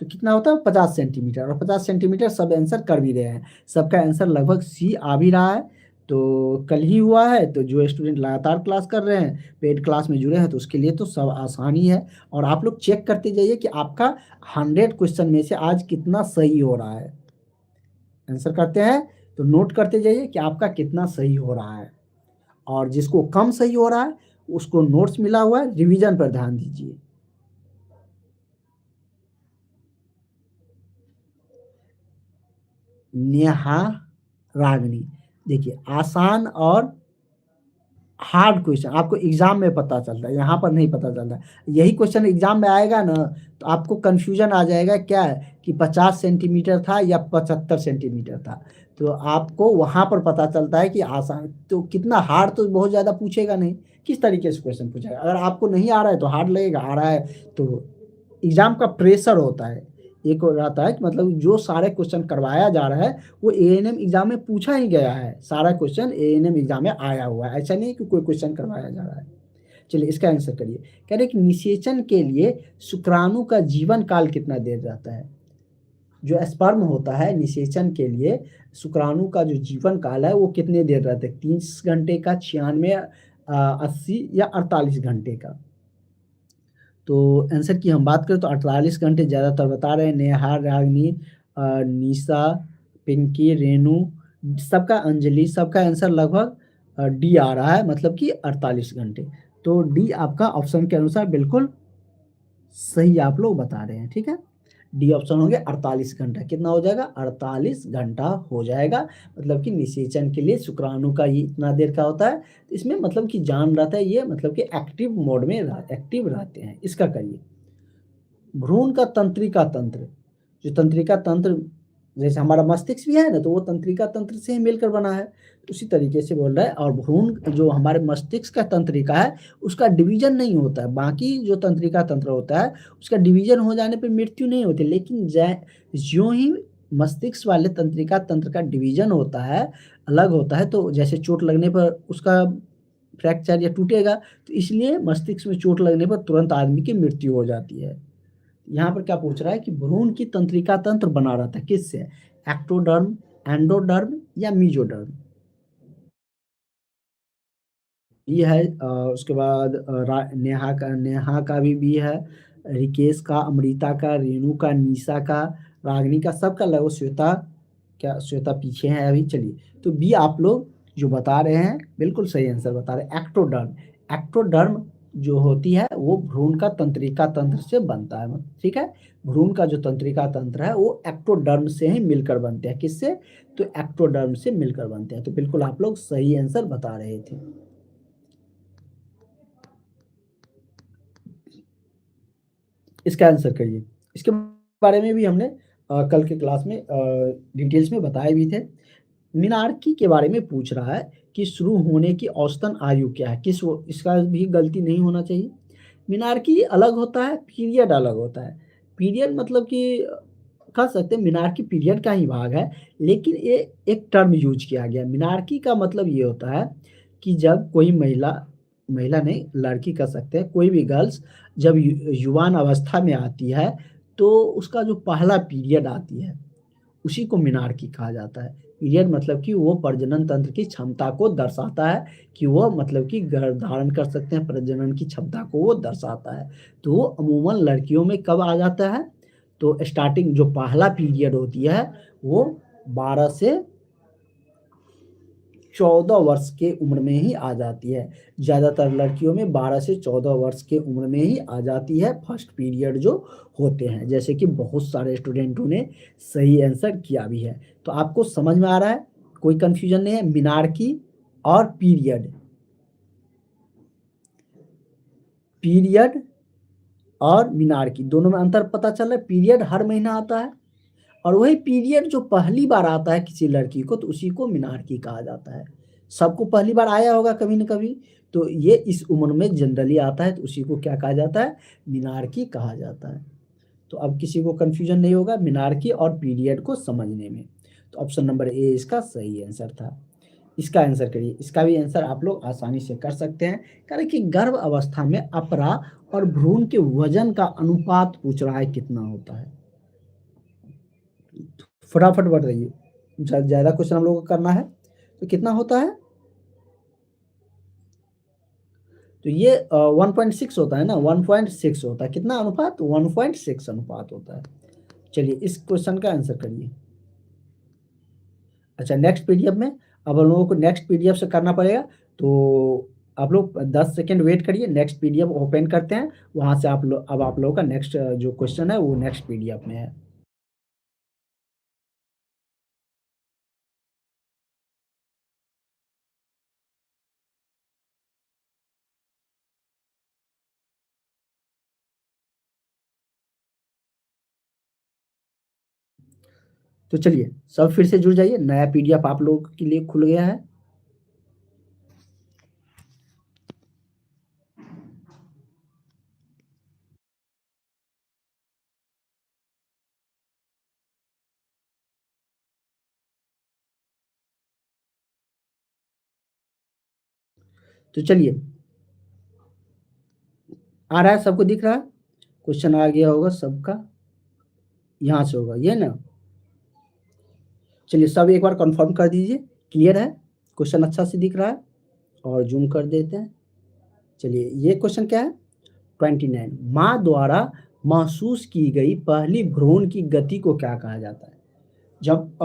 तो कितना होता है 50 सेंटीमीटर। और 50 सेंटीमीटर सब आंसर कर भी रहे हैं। सबका आंसर लगभग सी आ भी रहा है। तो कल ही हुआ है तो जो स्टूडेंट लगातार क्लास कर रहे हैं, पेड क्लास में जुड़े हैं, तो उसके लिए तो सब आसानी है। और आप लोग चेक करते जाइए कि आपका 100 क्वेश्चन में से आज कितना सही हो रहा है। आंसर करते हैं तो नोट करते जाइए कि आपका कितना सही हो रहा है। और जिसको कम सही हो रहा है उसको नोट्स मिला हुआ है, रिवीजन पर ध्यान दीजिए। नेहा रागनी, देखिए आसान और हार्ड क्वेश्चन आपको एग्जाम में पता चलता है, यहाँ पर नहीं पता चलता है। यही क्वेश्चन एग्जाम में आएगा ना तो आपको कंफ्यूजन आ जाएगा क्या है कि 50 सेंटीमीटर था या 75 सेंटीमीटर था। तो आपको वहाँ पर पता चलता है कि आसान तो कितना हार्ड तो बहुत ज़्यादा पूछेगा नहीं, किस तरीके से क्वेश्चन पूछेगा। अगर आपको नहीं आ रहा है तो हार्ड लगेगा, आ रहा है तो एग्जाम का प्रेशर होता है। एक हो रहता है कि मतलब जो सारे क्वेश्चन करवाया जा रहा है वो एएनएम एग्जाम में पूछा ही गया है। सारा क्वेश्चन एएनएम एग्जाम में आया हुआ है, ऐसा नहीं कि कोई क्वेश्चन करवाया जा रहा है। चलिए इसका आंसर करिए। कह रहे कि निषेचन के लिए शुक्राणु का जीवन काल कितना देर रहता है? जो स्पर्म होता है निषेचन के लिए शुक्राणु का जो जीवन काल है वो कितने देर रहता है? 30 घंटे का, 96, 80 या 48 घंटे का? तो आंसर की हम बात करें तो 48 घंटे ज़्यादातर बता रहे हैं। नेहा, रागिनी, निशा, पिंकी, रेनू, सबका, अंजलि, सबका आंसर लगभग डी आ रहा है, मतलब कि 48 घंटे। तो डी आपका ऑप्शन के अनुसार बिल्कुल सही आप लोग बता रहे हैं, ठीक है। डी ऑप्शन होंगे 48 घंटा। कितना हो जाएगा? 48 घंटा हो जाएगा। मतलब कि निषेचन के लिए शुक्राणु का ये इतना देर का होता है। तो इसमें मतलब कि जान रहता है, ये मतलब कि एक्टिव मोड में एक्टिव रहते हैं। इसका करिए भ्रूण का तंत्रिका तंत्र, जो तंत्रिका तंत्र जैसे हमारा मस्तिष्क भी है ना, तो वो तंत्रिका तंत्र से ही मिलकर बना है। उसी तरीके से बोल रहा है। और भ्रूण जो हमारे मस्तिष्क का तंत्रिका है, उसका डिवीजन नहीं होता है। बाकी जो तंत्रिका तंत्र होता है, उसका डिवीजन हो जाने पे मृत्यु नहीं होती, लेकिन ज्यों ही मस्तिष्क वाले तंत्रिका तंत्र का डिवीजन होता है, अलग होता है, तो जैसे चोट लगने पर उसका फ्रैक्चर या टूटेगा, तो इसलिए मस्तिष्क में चोट लगने पर तुरंत आदमी की मृत्यु हो जाती है। यहाँ पर क्या पूछ रहा है कि भ्रूण की तंत्रिका तंत्र बना रहता है किससे? एक्टोडर्म, एंडोडर्म या मीजोडर्म। ये है उसके बाद नेहा का भी बी है, रिकेश का, अमृता का, रेणु का, निशा का, रागिनी का, सबका लगभग। श्वेता, क्या श्वेता पीछे है अभी? चलिए, तो बी आप लोग जो बता रहे हैं बिल्कुल सही आंसर बता रहे हैं। एक्टोडर्म, एक्टोडर्म जो होती है वो भ्रूण का तंत्रिका तंत्र से बनता है। ठीक है, भ्रूण का जो तंत्रिका तंत्र है वो एक्टोडर्म से ही मिलकर बनते हैं। किससे? तो एक्टोडर्म से मिलकर बनते हैं। तो बिल्कुल आप लोग सही आंसर बता रहे थे। इसका आंसर करिए। इसके बारे में भी हमने कल के क्लास में डिटेल्स में बताए भी थे। मीनार्की के बारे में पूछ रहा है कि शुरू होने की औसतन आयु क्या है? इसका भी गलती नहीं होना चाहिए। मीनार्की अलग होता है, पीरियड अलग होता है। पीरियड मतलब कि कह सकते हैं मीनार्की पीरियड का ही भाग है, लेकिन ये एक टर्म यूज किया गया। मीनार्की का मतलब ये होता है कि जब कोई महिला, महिला नहीं लड़की कह सकते हैं, कोई भी गर्ल्स जब युवान अवस्था में आती है, तो उसका जो पहला पीरियड आती है उसी को मीनार्की कहा जाता है। पीरियड मतलब कि वो प्रजनन तंत्र की क्षमता को दर्शाता है, कि वो मतलब कि गर्भ धारण कर सकते हैं, प्रजनन की क्षमता को वो दर्शाता है। तो वो अमूमन लड़कियों में कब आ जाता है? तो स्टार्टिंग जो पहला पीरियड होती है वो 12 से 14 वर्ष के उम्र में ही आ जाती है। ज़्यादातर लड़कियों में 12 से 14 वर्ष के उम्र में ही आ जाती है फर्स्ट पीरियड जो होते हैं। जैसे कि बहुत सारे स्टूडेंटों ने सही आंसर किया भी है। तो आपको समझ में आ रहा है, कोई कंफ्यूजन नहीं है? मीनार्की और पीरियड, पीरियड और मीनार्की दोनों में अंतर पता चल रहा है। पीरियड हर महीना आता है, और वही पीरियड जो पहली बार आता है किसी लड़की को, तो उसी को मीनार्की कहा जाता है। सबको पहली बार आया होगा कभी न कभी, तो ये इस उम्र में जनरली आता है, तो उसी को क्या कहा जाता है? मीनार्की कहा जाता है। तो अब किसी को कंफ्यूजन नहीं होगा मीनार्की और पीरियड को समझने में। तो ऑप्शन नंबर ए इसका सही आंसर था। इसका आंसर करिए। इसका भी आंसर आप लोग आसानी से कर सकते हैं, कारण कि गर्भ अवस्था में अपरा और भ्रूण के वजन का अनुपात पूछ रहा है कितना होता है। फटाफट बताइए, ज़्यादा क्वेश्चन हम लोग को करना है, तो कितना होता है? तो ये 1.6 होता है ना, 1.6 होता है। कितना अनुपात? 1.6 अनुपात होता है। चलिए इस क्वेश्चन का आंसर करिए। अच्छा, नेक्स्ट पीडीएफ में, अब हम लोगों को नेक्स्ट पीडीएफ से करना पड़ेगा, तो आप लोग 10 सेकेंड वेट करिए। नेक्स्ट पीडीएफ ओपन करते हैं, वहाँ से आप लोग, अब आप लोगों का नेक्स्ट जो क्वेश्चन है वो नेक्स्ट पीडीएफ में है। तो चलिए सब फिर से जुड़ जाइए, नया पीडीएफ आप लोगों के लिए खुल गया है। तो चलिए, आ रहा है, सबको दिख रहा है? क्वेश्चन आ गया होगा सबका, यहाँ से होगा ये ना। चलिए सब एक बार कंफर्म कर दीजिए, क्लियर है, क्वेश्चन अच्छा से दिख रहा है, और जूम कर देते हैं। चलिए ये क्वेश्चन क्या है? 29, माँ द्वारा महसूस की गई पहली भ्रूण की गति को क्या कहा जाता है? जब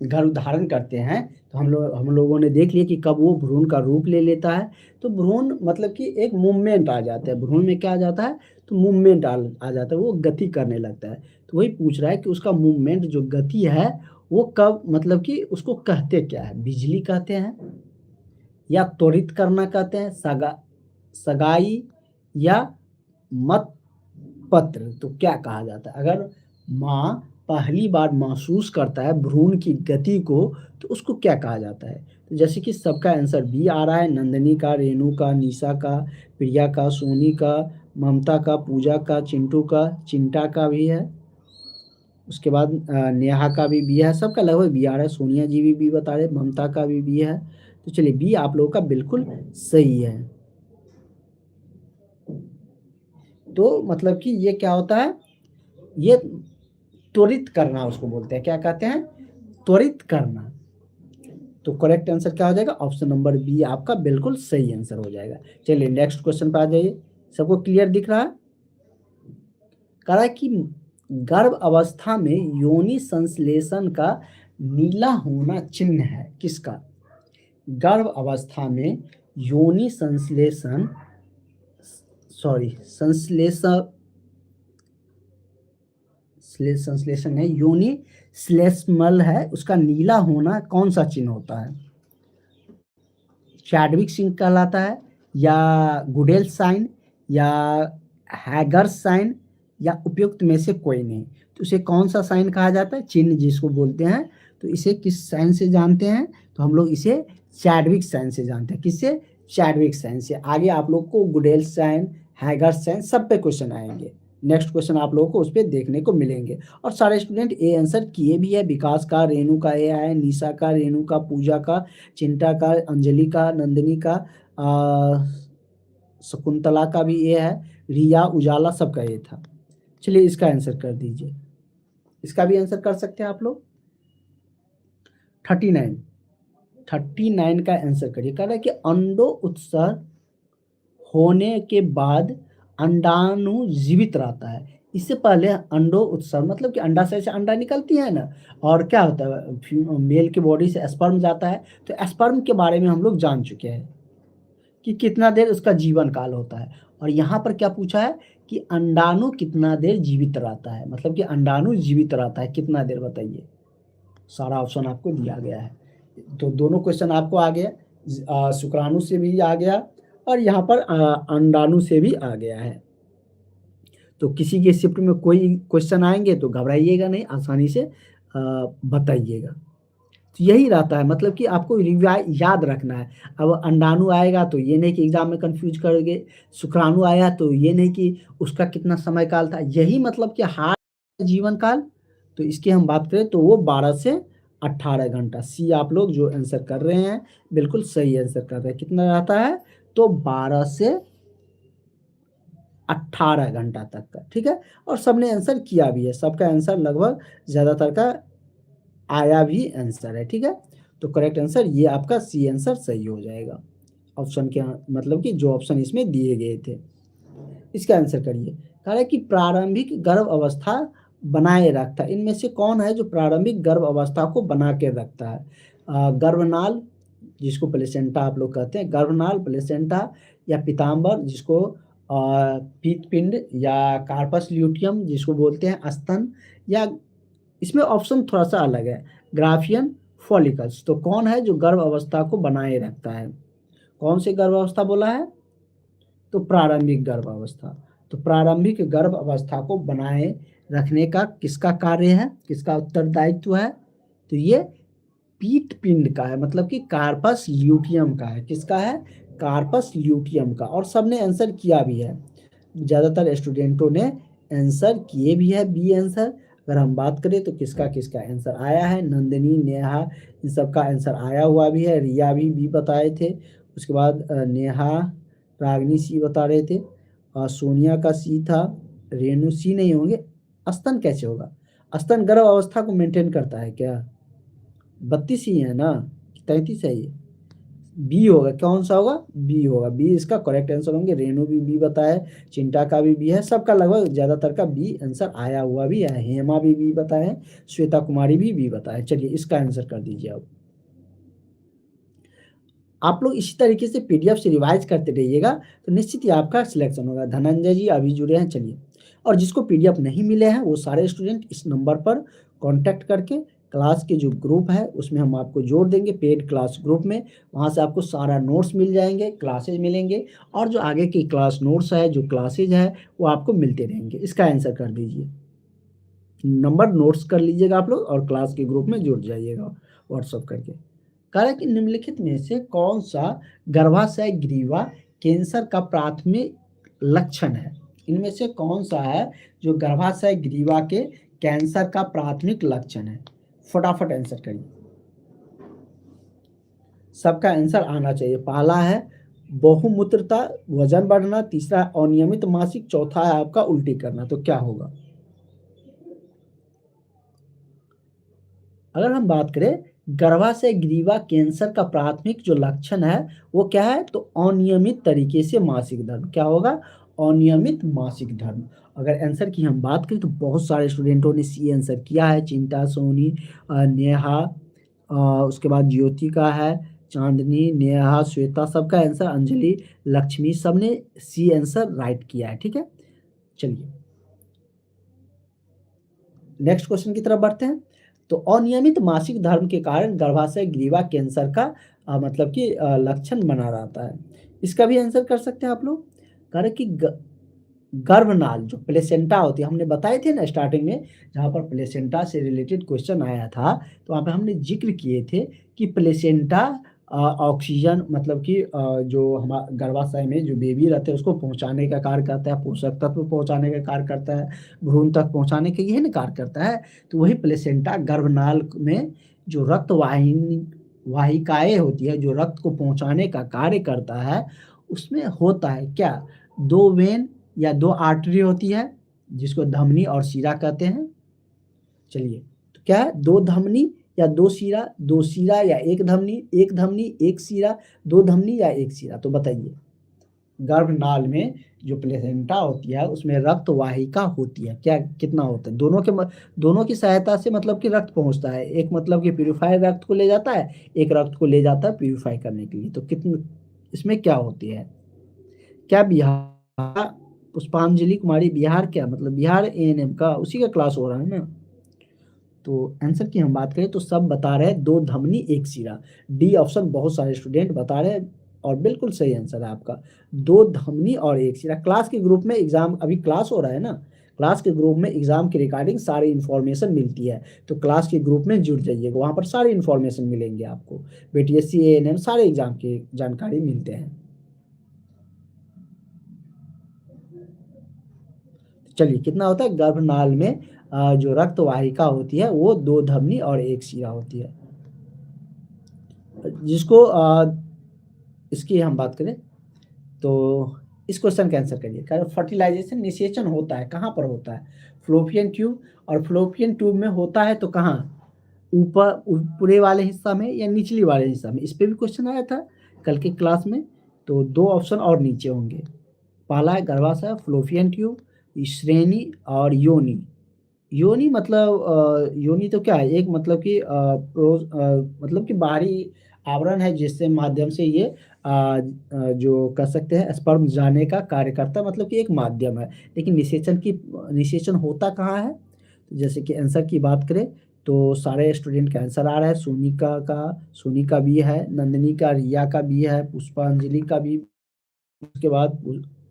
गर्भ धारण करते हैं, तो हम लोगों ने देख लिया कि कब वो भ्रूण का रूप ले लेता है। तो भ्रूण मतलब कि एक मूवमेंट आ जाता है, भ्रूण में क्या आ जाता है? तो मूवमेंट आ जाता है, वो गति करने लगता है। तो वही पूछ रहा है कि उसका मूवमेंट जो गति है वो कब, मतलब कि उसको कहते क्या है, बिजली कहते हैं या त्वरित करना कहते हैं, सगाई या मत पत्र, तो क्या कहा जाता है? अगर माँ पहली बार महसूस करता है भ्रूण की गति को तो उसको क्या कहा जाता है? तो जैसे कि सबका आंसर बी आ रहा है, नंदनी का, रेणु का, निशा का, प्रिया का, सोनी का, ममता का, पूजा का, चिंटू का, चिंटा का भी है, उसके बाद नेहा का भी बी है, सबका लगभग बी आ रहा है, सोनिया जी भी बी बता रहे, ममता का भी बी है। तो चलिए बी आप लोगों का बिल्कुल सही है। तो मतलब कि ये क्या होता है, ये त्वरित करना उसको बोलते हैं, क्या कहते हैं, त्वरित करना। तो करेक्ट आंसर क्या हो जाएगा, ऑप्शन नंबर बी आपका बिल्कुल सही आंसर हो जाएगा। चलिए नेक्स्ट क्वेश्चन पे आ जाइए। सबको क्लियर दिख रहा है? कह रहा है कि गर्भ अवस्था में योनि संश्लेषण का नीला होना चिन्ह है किसका? गर्भ अवस्था में योनि संश्लेषण, सॉरी संश्लेषण, संश्लेषण है, योनि श्लेष्मल है, उसका नीला होना कौन सा चिन्ह होता है? चैडविक सिंह कहलाता है, या गुडेल साइन, या हैगर साइन, या उपयुक्त में से कोई नहीं? तो इसे कौन सा साइन कहा जाता है, चिन्ह जिसको बोलते हैं? तो इसे किस साइन से जानते हैं? तो हम लोग इसे चैडविक साइन से जानते हैं। किससे? चैडविक साइन से। आगे आप लोग को गुडेल साइन, हैगर साइन सब पे क्वेश्चन आएंगे। नेक्स्ट क्वेश्चन आप लोगों को उस पर देखने को मिलेंगे। और सारे स्टूडेंट ए आंसर किए भी है। विकास का, रेणु का ए है, निशा का, रेणु का, पूजा का, चिंटा का, अंजलि का, नंदिनी का, शकुंतला का भी ए है, रिया, उजाला सबका ए था। चलिए इसका आंसर कर दीजिए। इसका भी आंसर कर सकते हैं आप लोग। 39 का आंसर करिए। कह रहा है कि अंडो उत्सर्ग होने के बाद अंडाणु जीवित रहता है। इससे पहले अंडो उत्सर्ग मतलब कि अंडाशय से अंडा निकलती है ना, और क्या होता है, मेल के बॉडी से स्पर्म जाता है। तो स्पर्म के बारे में हम लोग जान चुके हैं कि कितना देर उसका जीवन काल होता है। और यहाँ पर क्या पूछा है कि अंडाणु कितना देर जीवित रहता है, मतलब कि अंडाणु जीवित रहता है कितना देर, बताइए। सारा ऑप्शन आपको दिया गया है। तो दोनों क्वेश्चन आपको आ गया, शुक्राणु से भी आ गया और यहाँ पर अंडाणु से भी आ गया है। तो किसी के शिफ्ट में कोई क्वेश्चन आएंगे तो घबराइएगा नहीं, आसानी से बताइएगा। तो यही रहता है, मतलब कि आपको याद रखना है। अब अंडाणु आएगा तो ये नहीं कि एग्जाम में कंफ्यूज करोगे, शुक्राणु आया तो ये नहीं कि उसका कितना समय काल था, यही मतलब कि हार जीवन काल। तो इसकी हम बात करें तो वो 12 से 18 घंटा। सी आप लोग जो आंसर कर रहे हैं बिल्कुल सही आंसर कर रहे हैं। कितना रहता है? तो 12 से 18 घंटा तक का, ठीक है। और सबने आंसर किया भी है, सबका आंसर लगभग ज़्यादातर का आया भी आंसर है, ठीक है। तो करेक्ट आंसर ये आपका सी आंसर सही हो जाएगा। ऑप्शन के मतलब कि जो ऑप्शन इसमें दिए गए थे इसका आंसर करिए। कह रहा है कि प्रारंभिक गर्भ अवस्था बनाए रखता है, इनमें से कौन है जो प्रारंभिक गर्भ अवस्था को बना के रखता है? गर्भनाल जिसको प्लेसेंटा आप लोग कहते हैं, गर्भनाल, प्लेसेंटा, या पीताम्बर जिसको पीतपिंड, या कार्पस ल्यूटियम जिसको बोलते हैं स्तन, या इसमें ऑप्शन थोड़ा सा अलग है, ग्राफियन फॉलिकल्स। तो कौन है जो गर्भ अवस्था को बनाए रखता है? कौन सी गर्भ अवस्था बोला है? तो प्रारंभिक गर्भ अवस्था। तो प्रारंभिक गर्भ अवस्था को बनाए रखने का किसका कार्य है, किसका उत्तरदायित्व है? तो ये पीत पिंड का है, मतलब कि कार्पस ल्यूटियम का है। किसका है? कार्पस ल्यूटियम का। और सबने आंसर किया भी है, ज़्यादातर स्टूडेंटों ने आंसर किए भी है बी आंसर। अगर हम बात करें तो किसका किसका आंसर आया है, नंदिनी, नेहा, इन सबका आंसर आया हुआ भी है। रिया भी बी बताए थे, उसके बाद नेहा, रागनी सी बता रहे थे, सोनिया का सी था, रेणु सी नहीं होंगे। स्तन कैसे होगा? स्तन गर्भ अवस्था को मेंटेन करता है क्या? 32 ही है ना, 33 है ये? बी होगा, कौन सा होगा? बी होगा, बी इसका करेक्ट आंसर होंगे। रेणु भी बी बताया, चिंटा का भी बी है, सबका लगभग ज्यादातर का बी आंसर आया हुआ भी है। हेमा भी बी बताए हैं, श्वेता कुमारी भी बी बताए। चलिए इसका आंसर कर दीजिए अब। आप लोग इसी तरीके से पीडीएफ से रिवाइज करते रहिएगा, तो निश्चित ही आपका सिलेक्शन होगा। धनंजय जी अभी जुड़े हैं, चलिए। और जिसको पीडीएफ नहीं मिले हैं वो सारे स्टूडेंट इस नंबर पर कांटेक्ट करके क्लास के जो ग्रुप है उसमें हम आपको जोड़ देंगे, पेड क्लास ग्रुप में। वहाँ से आपको सारा नोट्स मिल जाएंगे, क्लासेज मिलेंगे, और जो आगे की क्लास नोट्स है, जो क्लासेज है, वो आपको मिलते रहेंगे। इसका आंसर कर दीजिए, नंबर नोट्स कर लीजिएगा आप लोग और क्लास के ग्रुप में जुड़ जाइएगा व्हाट्सअप करके। कह रहा है कि निम्नलिखित में से कौन सा गर्भाशय ग्रीवा कैंसर का प्राथमिक लक्षण है? इनमें से कौन सा है जो गर्भाशय ग्रीवा के कैंसर का प्राथमिक लक्षण है? फटाफट आंसर करिए, सबका आंसर आना चाहिए। पहला है बहुमूत्रता, वजन बढ़ना, तीसरा अनियमित मासिक, चौथा है आपका उल्टी करना। तो क्या होगा? अगर हम बात करें गर्भाशय ग्रीवा कैंसर का प्राथमिक जो लक्षण है वो क्या है, तो अनियमित तरीके से मासिक धर्म। क्या होगा? अनियमित मासिक धर्म। अगर आंसर की हम बात करें तो बहुत सारे स्टूडेंटों ने सी आंसर किया है। चिंता, सोनी, नेहा, उसके बाद ज्योति का है, चांदनी, नेहा, श्वेता, सबका आंसर, अंजलि, लक्ष्मी, सबने सी आंसर राइट किया है। ठीक है, चलिए नेक्स्ट क्वेश्चन की तरफ बढ़ते हैं। तो अनियमित मासिक धर्म के कारण गर्भाशय ग्रीवा कैंसर का मतलब कि लक्षण बना रहता है। इसका भी आंसर कर सकते हैं आप लोग। कह रहे कि गर्भनाल जो प्लेसेंटा होती है, हमने बताए थे ना स्टार्टिंग में, जहाँ पर प्लेसेंटा से रिलेटेड क्वेश्चन आया था तो वहाँ पे हमने जिक्र किए थे कि प्लेसेंटा ऑक्सीजन मतलब कि जो हमारा गर्भाशय में जो बेबी रहते हैं उसको पहुंचाने का कार्य करता है, पोषक तत्व पहुंचाने का कार्य करता है, भ्रूण तक पहुंचाने का, यही ना कार्य करता है। तो वही प्लेसेंटा गर्भनाल में जो रक्त वाहिकाएं होती है, जो रक्त को पहुंचाने का कार्य करता है, उसमें होता है क्या, दो वेन या दो आर्टरी होती है जिसको धमनी और शिरा कहते हैं। चलिए, तो क्या है, दो धमनी या दो शिरा, दो शिरा या एक धमनी, एक धमनी एक शिरा, दो धमनी या एक शिरा? तो बताइए, गर्भनाल में जो प्लेसेंटा होती है उसमें रक्त वाहिका होती है, क्या कितना होता है, दोनों की सहायता से मतलब कि रक्त पहुंचता है। एक मतलब कि प्यूरिफाई रक्त को ले जाता है, एक रक्त को ले जाता है प्यूरिफाई करने के लिए। तो कितने इसमें क्या होती है? क्या बिहार पुष्पांजलि कुमारी, बिहार क्या मतलब बिहार एएनएम का उसी का क्लास हो रहा है ना? तो आंसर की हम बात करें तो सब बता रहे हैं दो धमनी एक सिरा। डी ऑप्शन बहुत सारे स्टूडेंट बता रहे हैं और बिल्कुल सही आंसर है आपका, दो धमनी और एक सिरा। क्लास के ग्रुप में एग्जाम अभी क्लास हो रहा है ना, क्लास के ग्रुप में एग्जाम के रिगार्डिंग सारी इन्फॉर्मेशन मिलती है, तो क्लास के ग्रुप में जुड़ जाइएगा, वहां पर सारी इन्फॉर्मेशन मिलेंगे आपको। बीटीएससी एएनएम सारे एग्जाम की जानकारी मिलते हैं। चलिए, कितना होता है गर्भनाल में जो रक्त वाहिका होती है वो दो धमनी और एक शिरा होती है। जिसको इसकी हम बात करें तो इस क्वेश्चन का आंसर करिए। फर्टिलाइजेशन निषेचन होता है कहाँ पर होता है? Fallopian tube. और फ्लोपियन ट्यूब में होता है तो कहाँ, ऊपर पूरे वाले हिस्सा में या निचली वाले हिस्सा में? इस पे भी क्वेश्चन आया था कल के क्लास में। तो दो ऑप्शन और नीचे होंगे, पहला है गर्भाशय, फ्लोपियन ट्यूब, श्रेणी और योनि। योनि मतलब योनि तो क्या है, एक मतलब कि मतलब कि बाहरी आवरण है जिससे माध्यम से ये जो कह सकते हैं स्पर्म जाने का कार्य करता है, मतलब कि एक माध्यम है। लेकिन निषेचन होता कहाँ है? तो जैसे कि आंसर की बात करें तो सारे स्टूडेंट का आंसर आ रहा है। सोनी का भी है, नंदिनी का, रिया का भी है, पुष्पांजलि का भी, उसके बाद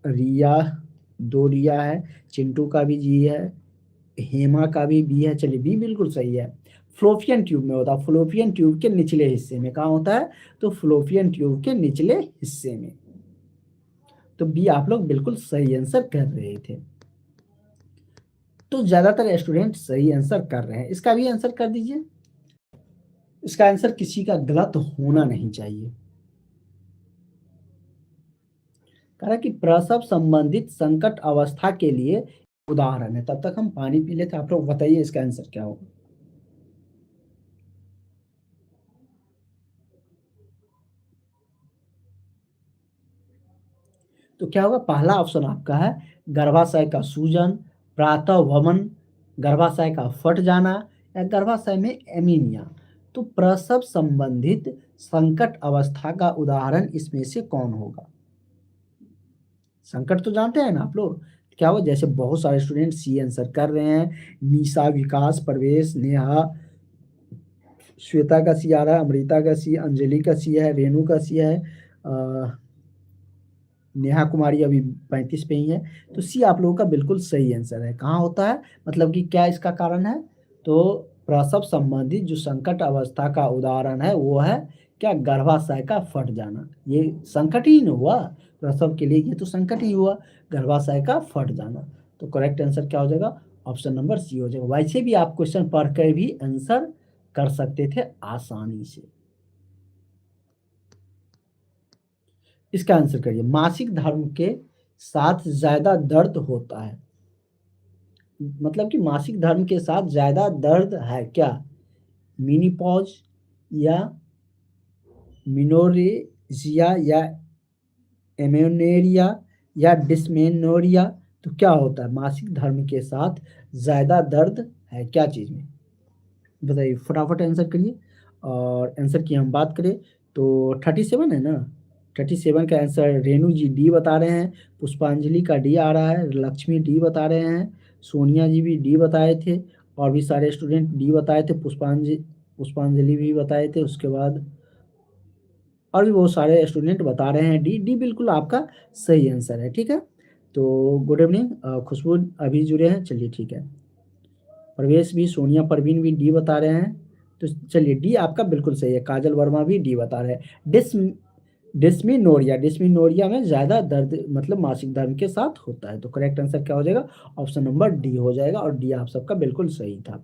रिया, दो रिया है, चिंटू का भी जी है, हेमा का भी बी है। चलिए, बी बिल्कुल सही है। फ्लोपियन ट्यूब में होता है, फ्लोपियन ट्यूब के निचले हिस्से में। कहाँ होता है? तो फ्लोपियन ट्यूब के निचले हिस्से में। तो बी आप लोग बिल्कुल सही आंसर कर रहे थे। तो ज्यादातर स्टूडेंट सही आंसर कर रहे हैं, इसका भी आंसर कर दीजिए। इसका आंसर किसी का गलत होना नहीं चाहिए। कह कि प्रसव संबंधित संकट अवस्था के लिए उदाहरण है। तब तक हम पानी पी लेते, आप लोग बताइए इसका आंसर क्या होगा। तो क्या होगा? पहला ऑप्शन आपका है गर्भाशय का सूजन, प्रातः वमन, गर्भाशय का फट जाना, या गर्भाशय में एमीनिया। तो प्रसव संबंधित संकट अवस्था का उदाहरण इसमें से कौन होगा? संकट तो जानते हैं ना आप लोग, क्या हुआ? जैसे बहुत सारे स्टूडेंट सी आंसर कर रहे हैं। निशा, विकास, प्रवेश, नेहा, श्वेता का सी आ रहा है, अमृता का सी, अंजलि का सी है, रेणु का सी है, नेहा कुमारी अभी 35 पे ही है। तो सी आप लोगों का बिल्कुल सही आंसर है। कहाँ होता है, मतलब कि क्या इसका कारण है? तो प्रसव संबंधित जो संकट अवस्था का उदाहरण है वो है क्या? गर्भाशय का फट जाना। ये संकट ही नहीं हुआ प्रसव के लिए, ये तो संकट ही हुआ, गर्भाशय का फट जाना। तो करेक्ट आंसर क्या हो जाएगा? ऑप्शन नंबर सी हो जाएगा। वैसे भी आप क्वेश्चन पढ़ कर भी आंसर कर सकते थे आसानी से। इसका आंसर करिए। मासिक धर्म के साथ ज्यादा दर्द होता है, मतलब कि मासिक धर्म के साथ ज्यादा दर्द है क्या? मिनीपॉज या मिनोरेजिया या एमेनेरिया या डिस्मेनोरिया? तो क्या होता है मासिक धर्म के साथ ज्यादा दर्द है क्या चीज में? बताइए, फटाफट आंसर करिए। और आंसर की हम बात करें तो 37 है ना। 37 का आंसर रेणु जी डी बता रहे हैं, पुष्पांजलि का डी आ रहा है, लक्ष्मी डी बता रहे हैं, सोनिया जी भी डी बताए थे, और भी सारे स्टूडेंट डी बताए थे, पुष्पांजलि भी बताए थे, उसके बाद और भी बहुत सारे स्टूडेंट बता रहे हैं डी। डी बिल्कुल आपका सही आंसर है, ठीक है। तो गुड इवनिंग, खुशबू अभी जुड़े हैं, चलिए ठीक है। प्रवेश भी, सोनिया परवीन भी डी बता रहे हैं। तो चलिए डी आपका बिल्कुल सही है। काजल वर्मा भी डी बता रहे हैं। डिस्मिनोरिया, डिस्मिनोरिया में ज्यादा दर्द मतलब मासिक धर्म के साथ होता है। तो करेक्ट आंसर क्या हो जाएगा? ऑप्शन नंबर डी हो जाएगा, और डी आप सबका बिल्कुल सही था।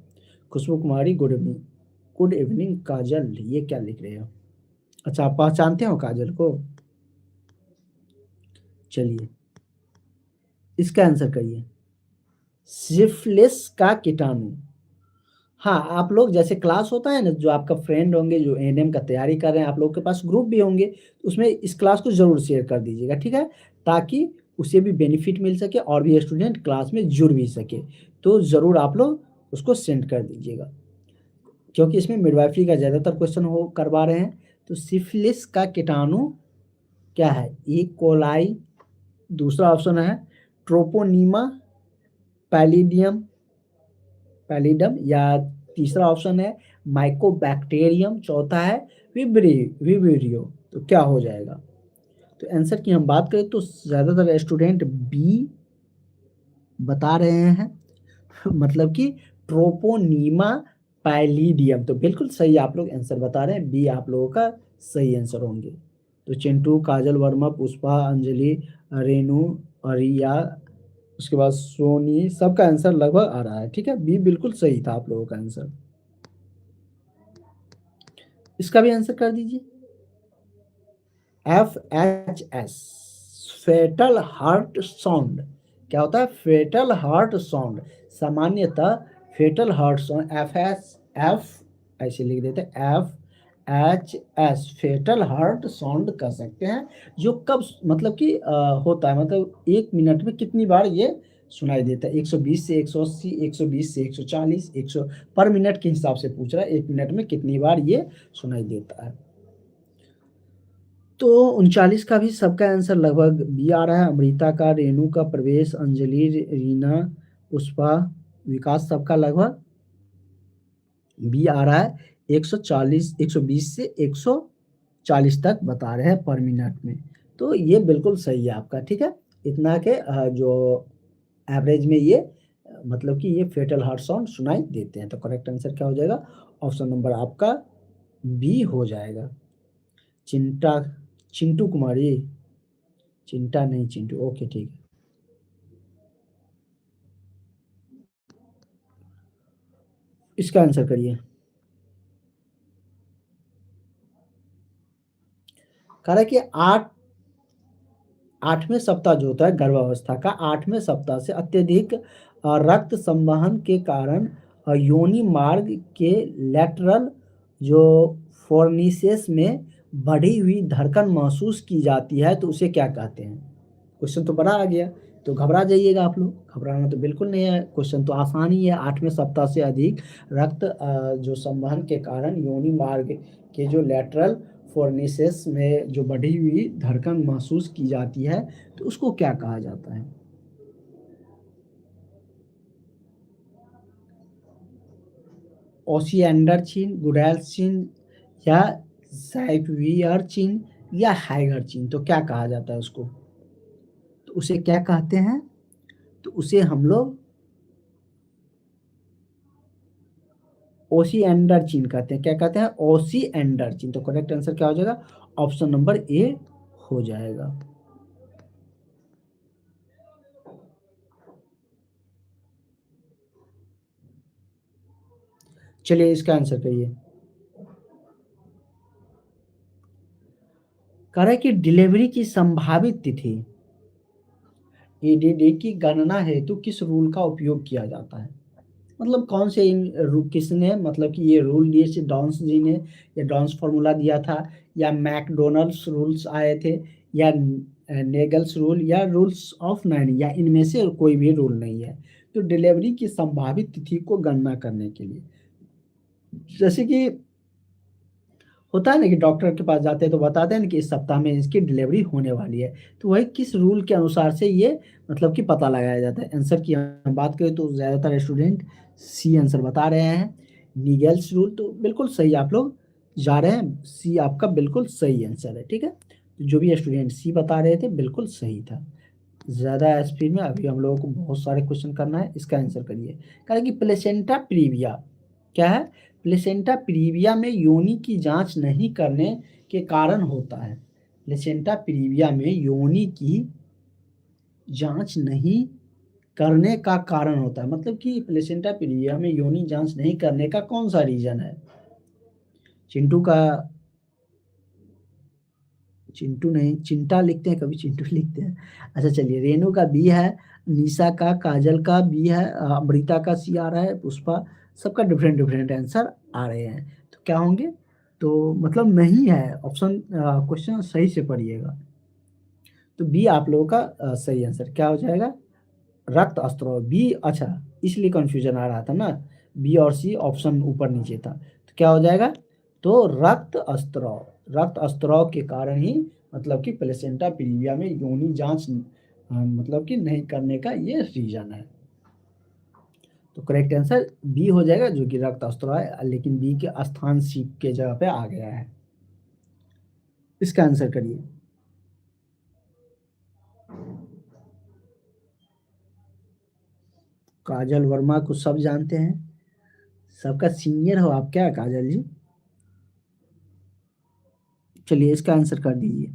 Khushboo Kumari good evening. Good evening काजल, ये क्या लिख रहे हो? अच्छा, आप पहचानते हो काजल को? चलिए इसका आंसर करिए। सिफिलिस का कीटाणु। हाँ, आप लोग जैसे क्लास होता है ना, जो आपका फ्रेंड होंगे जो एएनएम का तैयारी कर रहे हैं, आप लोग के पास ग्रुप भी होंगे, तो उसमें इस क्लास को जरूर शेयर कर दीजिएगा, ठीक है, ताकि उसे भी बेनिफिट मिल सके और भी स्टूडेंट क्लास में जुड़ भी सके। तो जरूर आप लोग उसको सेंड कर दीजिएगा, क्योंकि इसमें मिडवाइफरी का ज़्यादातर क्वेश्चन हो करवा रहे हैं। तो सिफिलिस का कीटाणु क्या है? ई कोलाई, दूसरा ऑप्शन है ट्रोपोनीमा पैलिडियम पैलिडम, या तीसरा ऑप्शन है माइकोबैक्टीरियम, चौथा है विब्रियो। तो क्या हो जाएगा? तो आंसर की हम बात करें तो ज़्यादातर स्टूडेंट बी बता रहे हैं मतलब कि ट्रोपोनीमा पैलिडियम। तो बिल्कुल सही आप लोग आंसर बता रहे हैं, बी आप लोगों का सही आंसर होंगे। तो चिंटू, काजल वर्मा, पुष्पा, अंजलि, रेणु, रिया, उसके बाद सोनी, सबका आंसर लगभग आ रहा है, ठीक है। बी बिल्कुल सही था आप लोगों का आंसर। इसका भी आंसर कर दीजिए। FHS, fetal heart sound. क्या होता है? Fetal heart sound. सामान्यतः फेटल हार्ट साउंड एफ ऐसे लिख देते हैं, FHS, फेटल हार्ट साउंड कर सकते हैं, जो कब मतलब कि होता है, मतलब 1 मिनट में कितनी बार ये सुनाई देता है? 120 से 180, 120 से 140, 100 पर मिनट के हिसाब से पूछ रहा है, 1 मिनट में कितनी बार ये सुनाई देता है। तो 39 का भी सबका आंसर लगभग बी आ रहा है। अमृता का, रेणु का, प्रवेश, अंजलि, रीना, पुष्पा, विकास, सबका लगभग बी आ रहा है। 140, 120 से 140 तक बता रहे हैं पर मिनट में। तो ये बिल्कुल सही है आपका, ठीक है। इतना के जो एवरेज में ये मतलब कि ये फेटल हार्ट साउंड सुनाई देते हैं। तो करेक्ट आंसर क्या हो जाएगा? ऑप्शन नंबर आपका बी हो जाएगा। चिंटा, चिंटू कुमारी, चिंटा नहीं चिंटू, ओके ठीक है। इसका आंसर करिए। कह रहा है कि 8वें सप्ताह जो होता है गर्भावस्था का, 8वें सप्ताह से अत्यधिक रक्त संवहन के कारण योनि मार्ग के लेटरल जो फोर्निसेस में बढ़ी हुई धड़कन महसूस की जाती है, तो उसे क्या कहते हैं? क्वेश्चन तो बड़ा आ गया। तो घबरा जाइएगा आप लोग, घबराना तो बिल्कुल नहीं है, क्वेश्चन तो आसान ही है। 8वें सप्ताह से अधिक रक्त जो संवहन के कारण योनि मार्ग के जो लेटरल फोर्निसेस में जो बढ़ी हुई धड़कन महसूस की जाती है, तो उसको क्या कहा जाता है? ओसिएंडर चिन्ह, गुडैल चिन्ह या सैक्वियर चिन्ह या हाइगर चिन्ह, तो क्या कहा जाता है उसको? तो उसे क्या कहते हैं? तो उसे हम लोग ओसिएंडर चिन्ह कहते हैं। क्या कहते हैं? ओसिएंडर चिन्ह। तो करेक्ट आंसर क्या हो जाएगा? ऑप्शन नंबर ए हो जाएगा। चलिए इसका आंसर करिए। कह रहा है कि डिलीवरी की संभावित तिथि ईडीडी की गणना हेतु किस रूल का उपयोग किया जाता है? मतलब कौन से किसने मतलब कि ये रूल दिए थे? डॉन्स जी ने, या डॉन्स फॉर्मूला दिया था, या मैकडोनल्ड्स रूल्स आए थे, या नेगल्स रूल, या रूल्स ऑफ नाइन, या इनमें से कोई भी रूल नहीं है। तो डिलीवरी की संभावित तिथि को गणना करने के लिए, जैसे कि होता है ना कि डॉक्टर के पास जाते हैं तो बताते हैं ना कि इस सप्ताह में इसकी डिलीवरी होने वाली है, तो वही किस रूल के अनुसार से ये मतलब कि पता लगाया जाता है। आंसर की हम बात करें तो ज़्यादातर स्टूडेंट सी आंसर बता रहे हैं, निगेल्स रूल। तो बिल्कुल सही आप लोग जा रहे हैं, सी आपका बिल्कुल सही आंसर है। ठीक है, तो जो भी स्टूडेंट सी बता रहे थे बिल्कुल सही था। ज़्यादा स्पीड में अभी हम लोगों को बहुत सारे क्वेश्चन करना है, इसका आंसर करिए। कारण कि प्लेसेंटा प्रीविया क्या है? प्लेसेंटा प्रीविया में योनि की जांच नहीं करने के कारण होता है। प्लेसेंटा प्रीविया में योनि की जांच नहीं करने का कारण होता है, मतलब कि प्लेसेंटा प्रीविया में योनि जांच नहीं करने का कौन सा रीजन है? चिंटू का, चिंटू नहीं, चिंटा लिखते हैं, कभी चिंटू लिखते हैं। अच्छा चलिए, रेनू का बी है, निशा का, काजल का बी है, अमृता का सी आ रहा है, पुष्पा, सबका डिफरेंट डिफरेंट आंसर आ रहे हैं। तो क्या होंगे? तो मतलब नहीं है ऑप्शन, क्वेश्चन सही से पढ़िएगा। तो बी आप लोगों का सही आंसर क्या हो जाएगा? रक्त स्त्राव बी। अच्छा, इसलिए कंफ्यूजन आ रहा था ना, बी और सी ऑप्शन ऊपर नीचे था। तो क्या हो जाएगा? तो रक्त स्त्राव, रक्त स्त्राव के कारण ही मतलब कि प्लेसेंटा प्रीविया में योनि जांच मतलब कि नहीं करने का ये रीजन है। तो करेक्ट आंसर बी हो जाएगा, जो कि रक्त स्त्राव है, लेकिन बी के स्थान सी के जगह पे आ गया है। इसका आंसर करिए। काजल वर्मा को सब जानते हैं, सबका सीनियर हो आप क्या काजल जी? चलिए इसका आंसर कर दीजिए।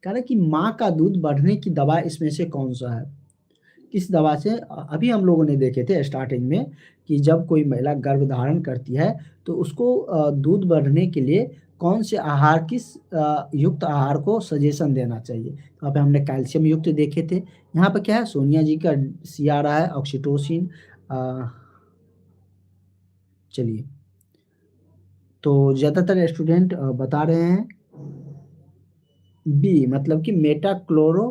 कह रहा है कि माँ का दूध बढ़ने की दवा इसमें से कौन सा है? किस दवा से? अभी हम लोगों ने देखे थे स्टार्टिंग में कि जब कोई महिला गर्भ धारण करती है तो उसको दूध बढ़ने के लिए कौन से आहार, किस युक्त आहार को सजेशन देना चाहिए। वहाँ पे हमने कैल्शियम युक्त देखे थे। यहाँ पे क्या है? सोनिया जी का सी आ रहा है, ऑक्सीटोसिन। चलिए, तो ज़्यादातर स्टूडेंट बता रहे हैं बी, मतलब कि मेटाक्लोरो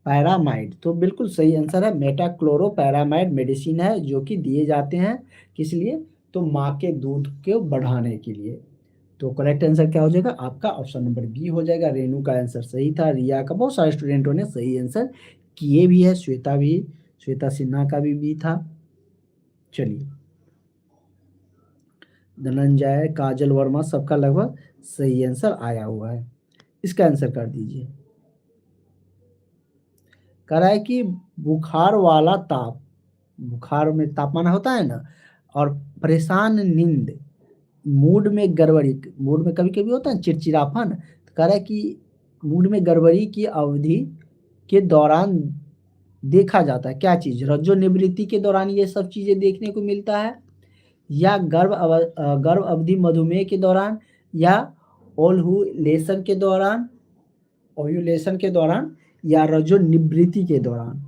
पैरामाइड। तो बिल्कुल सही आंसर है, मेटाक्लोरोपैरामाइड मेडिसिन है जो कि दिए जाते हैं किस लिए? तो माँ के दूध को बढ़ाने के लिए। तो करेक्ट आंसर क्या हो जाएगा आपका? ऑप्शन नंबर बी हो जाएगा। रेनू का आंसर सही था, रिया का, बहुत सारे स्टूडेंटों ने सही आंसर किए भी है, श्वेता भी, श्वेता सिन्हा का भी था। चलिए, धनंजय, काजल वर्मा, सबका लगभग सही आंसर आया हुआ है। इसका आंसर कर दीजिए। कह रहा है कि बुखार वाला ताप, बुखार में तापमान होता है ना, और परेशान नींद, मूड में गड़बड़ी, मूड में कभी कभी होता है चिड़चिड़ापन, तो कह रहा है कि मूड में गड़बड़ी की अवधि के दौरान देखा जाता है क्या चीज? रज्जो निवृत्ति के दौरान ये सब चीजें देखने को मिलता है, या गर्भ अवधि मधुमेह के दौरान, या ओव्यूलेशन के दौरान, ओव्यूलेशन के दौरान, या रज्जो निवृत्ति के दौरान।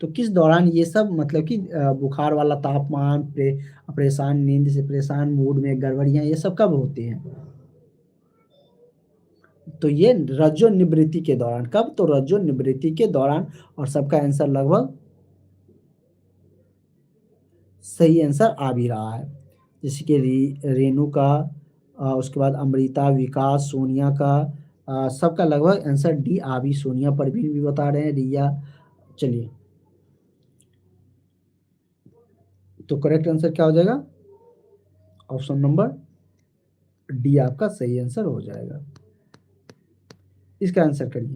तो किस दौरान ये सब मतलब कि बुखार वाला तापमान, परेशान नींद से परेशान, मूड में गड़बड़ियाँ, ये सब कब होती हैं? तो ये रज्जो निवृत्ति के दौरान, कब? तो रज्जो निवृत्ति के दौरान। और सबका आंसर लगभग सही आंसर आ भी रहा है, जैसे कि रेणु का, उसके बाद अमृता, विकास, सोनिया का, सबका लगभग आंसर डी आ भी, सोनिया परवीन भी बता रहे हैं, रिया। चलिए, तो करेक्ट आंसर क्या हो जाएगा? ऑप्शन नंबर डी आपका सही आंसर हो जाएगा। इसका आंसर करिए।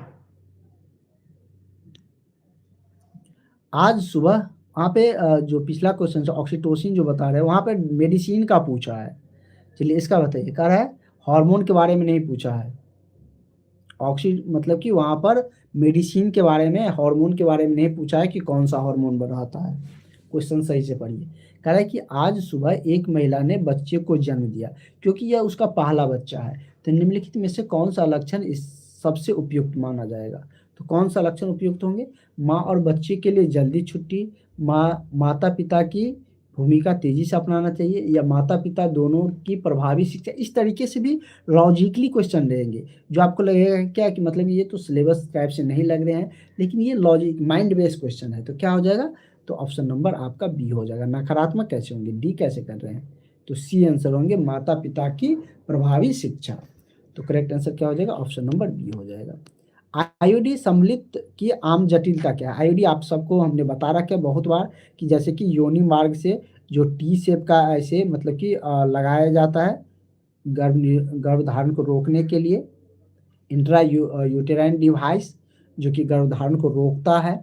आज सुबह वहाँ पे जो पिछला क्वेश्चन है ऑक्सीटोसिन जो बता रहे हैं, वहाँ पे मेडिसिन का पूछा है। चलिए इसका बताइए, कह रहा है हार्मोन के बारे में नहीं पूछा है। ऑक्सी मतलब कि वहाँ पर मेडिसिन के बारे में, हार्मोन के बारे में नहीं पूछा है कि कौन सा हार्मोन बढ़ाता है। क्वेश्चन सही से पढ़िए। कह रहा है कि आज सुबह एक महिला ने बच्चे को जन्म दिया, क्योंकि यह उसका पहला बच्चा है, तो निम्नलिखित में से कौन सा लक्षण इस सबसे उपयुक्त माना जाएगा? तो कौन सा लक्षण उपयुक्त होंगे? माँ और बच्चे के लिए जल्दी छुट्टी, माता पिता की भूमिका तेजी से अपनाना चाहिए, या माता पिता दोनों की प्रभावी शिक्षा। इस तरीके से भी लॉजिकली क्वेश्चन रहेंगे, जो आपको लगेगा क्या कि मतलब ये तो सिलेबस टाइप से नहीं लग रहे हैं, लेकिन ये लॉजिक माइंड बेस्ड क्वेश्चन है। तो क्या हो जाएगा? तो ऑप्शन नंबर आपका बी हो जाएगा। नकारात्मक कैसे होंगे? डी कैसे कर रहे हैं? तो सी आंसर होंगे माता पिता की प्रभावी शिक्षा। तो करेक्ट आंसर क्या हो जाएगा? ऑप्शन नंबर बी हो जाएगा। आईओडी सम्मिलित की आम जटिलता क्या है? आईओडी आप सबको हमने बता रखा है बहुत बार कि जैसे कि योनि मार्ग से जो टी शेप का ऐसे मतलब कि लगाया जाता है गर्भधारण को रोकने के लिए, इंट्रा यूटेराइन डिवाइस जो कि गर्भधारण को रोकता है,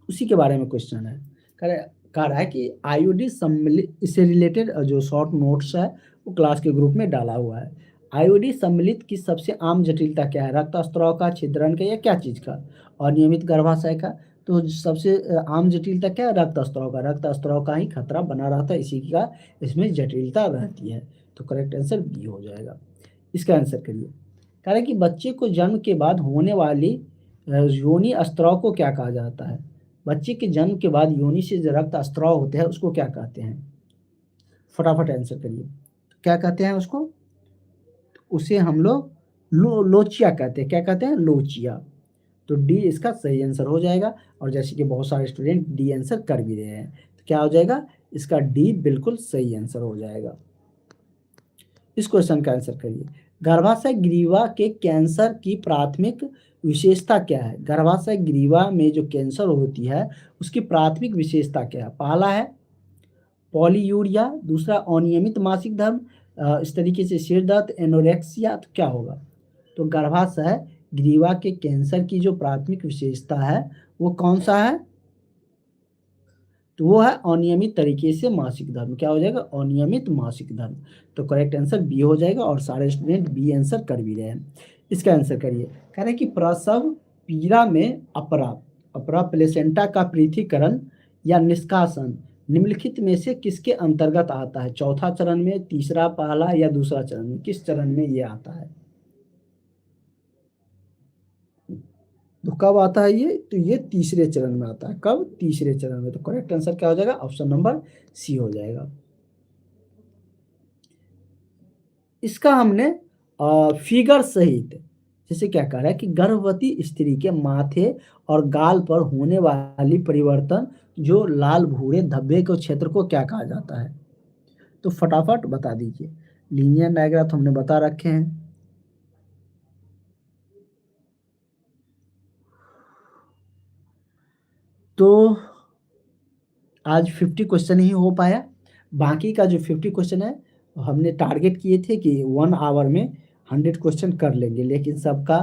उसी के बारे में क्वेश्चन है। कह रहा है कि आईओडी सम्मिलित, इससे रिलेटेड जो शॉर्ट नोट्स है वो क्लास के ग्रुप में डाला हुआ है। आईओडी सम्मिलित की सबसे आम जटिलता क्या है? रक्तस्राव का, छिद्रन का, या क्या चीज़ का? अनियमित गर्भाशय का। तो सबसे आम जटिलता क्या है? रक्तस्राव का। रक्तस्राव का ही खतरा बना रहता है, इसी का इसमें जटिलता रहती है। तो करेक्ट आंसर बी हो जाएगा। इसका आंसर करिए। कह रहा है कि बच्चे को जन्म के बाद होने वाली योनि स्त्राव को क्या कहा जाता है? बच्चे के जन्म के बाद योनि से जो रक्त स्त्राव होते हैं उसको क्या कहते हैं? फटाफट आंसर करिए। क्या कहते हैं उसको? उसे हम लोग लोचिया कहते हैं। क्या कहते हैं? लोचिया। तो डी इसका सही आंसर हो जाएगा। और जैसे कि बहुत सारे स्टूडेंट डी आंसर कर भी रहे हैं, तो क्या हो जाएगा? इसका डी बिल्कुल सही आंसर हो जाएगा। इस क्वेश्चन का आंसर करिए। गर्भाशय ग्रीवा के कैंसर की प्राथमिक विशेषता क्या है? गर्भाशय ग्रीवा में जो कैंसर होती है उसकी प्राथमिक विशेषता क्या है? पहला है पॉलीयूरिया, दूसरा अनियमित मासिक धर्म, इस तरीके से सिर दर्द, एनोरेक्सिया। तो क्या होगा? तो गर्भाशय ग्रीवा के कैंसर की जो प्राथमिक विशेषता है वो कौन सा है? तो वो है अनियमित तरीके से मासिक धर्म। क्या हो जाएगा? अनियमित मासिक धर्म। तो करेक्ट आंसर बी हो जाएगा। और सारे स्टूडेंट बी आंसर कर भी रहे हैं। इसका आंसर करिए। कह रहे हैं कि प्रसव पीड़ा में अपरा अपरा प्लेसेंटा का पृथक्करण या निष्कासन निम्नलिखित में से किसके अंतर्गत आता है? चौथा चरण में, तीसरा, पहला, या दूसरा चरण में? किस चरण में ये आता है? तो कब आता है ये? तो ये तीसरे चरण में आता है। कब? तीसरे चरण में। तो करेक्ट आंसर क्या हो जाएगा? ऑप्शन नंबर सी हो जाएगा। इसका हमने फिगर सहित, जैसे क्या कह रहा है कि गर्भवती स्त्री के माथे और गाल पर होने वाली परिवर्तन जो लाल भूरे धब्बे के क्षेत्र को क्या कहा जाता है? तो फटाफट बता दीजिए। लीनियर डायग्राफ हमने बता रखे हैं। तो आज 50 क्वेश्चन ही हो पाया। बाकी का जो 50 क्वेश्चन है हमने टारगेट किए थे कि 1 आवर में 100 क्वेश्चन कर लेंगे, लेकिन सबका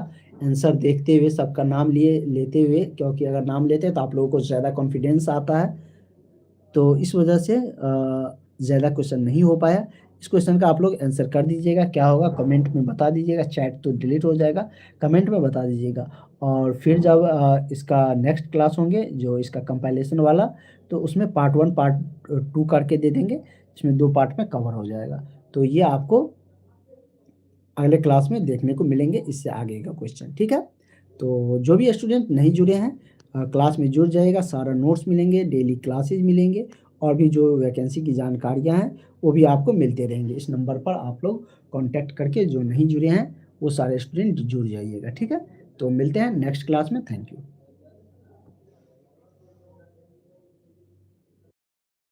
आंसर देखते हुए, सबका नाम लेते हुए, क्योंकि अगर नाम लेते हैं तो आप लोगों को ज़्यादा कॉन्फिडेंस आता है, तो इस वजह से ज़्यादा क्वेश्चन नहीं हो पाया। इस क्वेश्चन का आप लोग आंसर कर दीजिएगा। क्या होगा कमेंट में बता दीजिएगा। चैट तो डिलीट हो जाएगा, कमेंट में बता दीजिएगा। और फिर जब इसका नेक्स्ट क्लास होंगे जो इसका कंपाइलेशन वाला, तो उसमें पार्ट 1 पार्ट 2 करके दे देंगे, इसमें 2 पार्ट में कवर हो जाएगा। तो ये आपको अगले क्लास में देखने को मिलेंगे, इससे आगे का क्वेश्चन। ठीक है, तो जो भी स्टूडेंट नहीं जुड़े हैं क्लास में जुड़ जाएगा। सारा नोट्स मिलेंगे, डेली क्लासेज मिलेंगे, और भी जो वैकेंसी की जानकारियां हैं वो भी आपको मिलते रहेंगे। इस नंबर पर आप लोग कांटेक्ट करके, जो नहीं जुड़े हैं वो सारे स्टूडेंट जुड़ जाइएगा। ठीक है, तो मिलते हैं नेक्स्ट क्लास में। Thank you.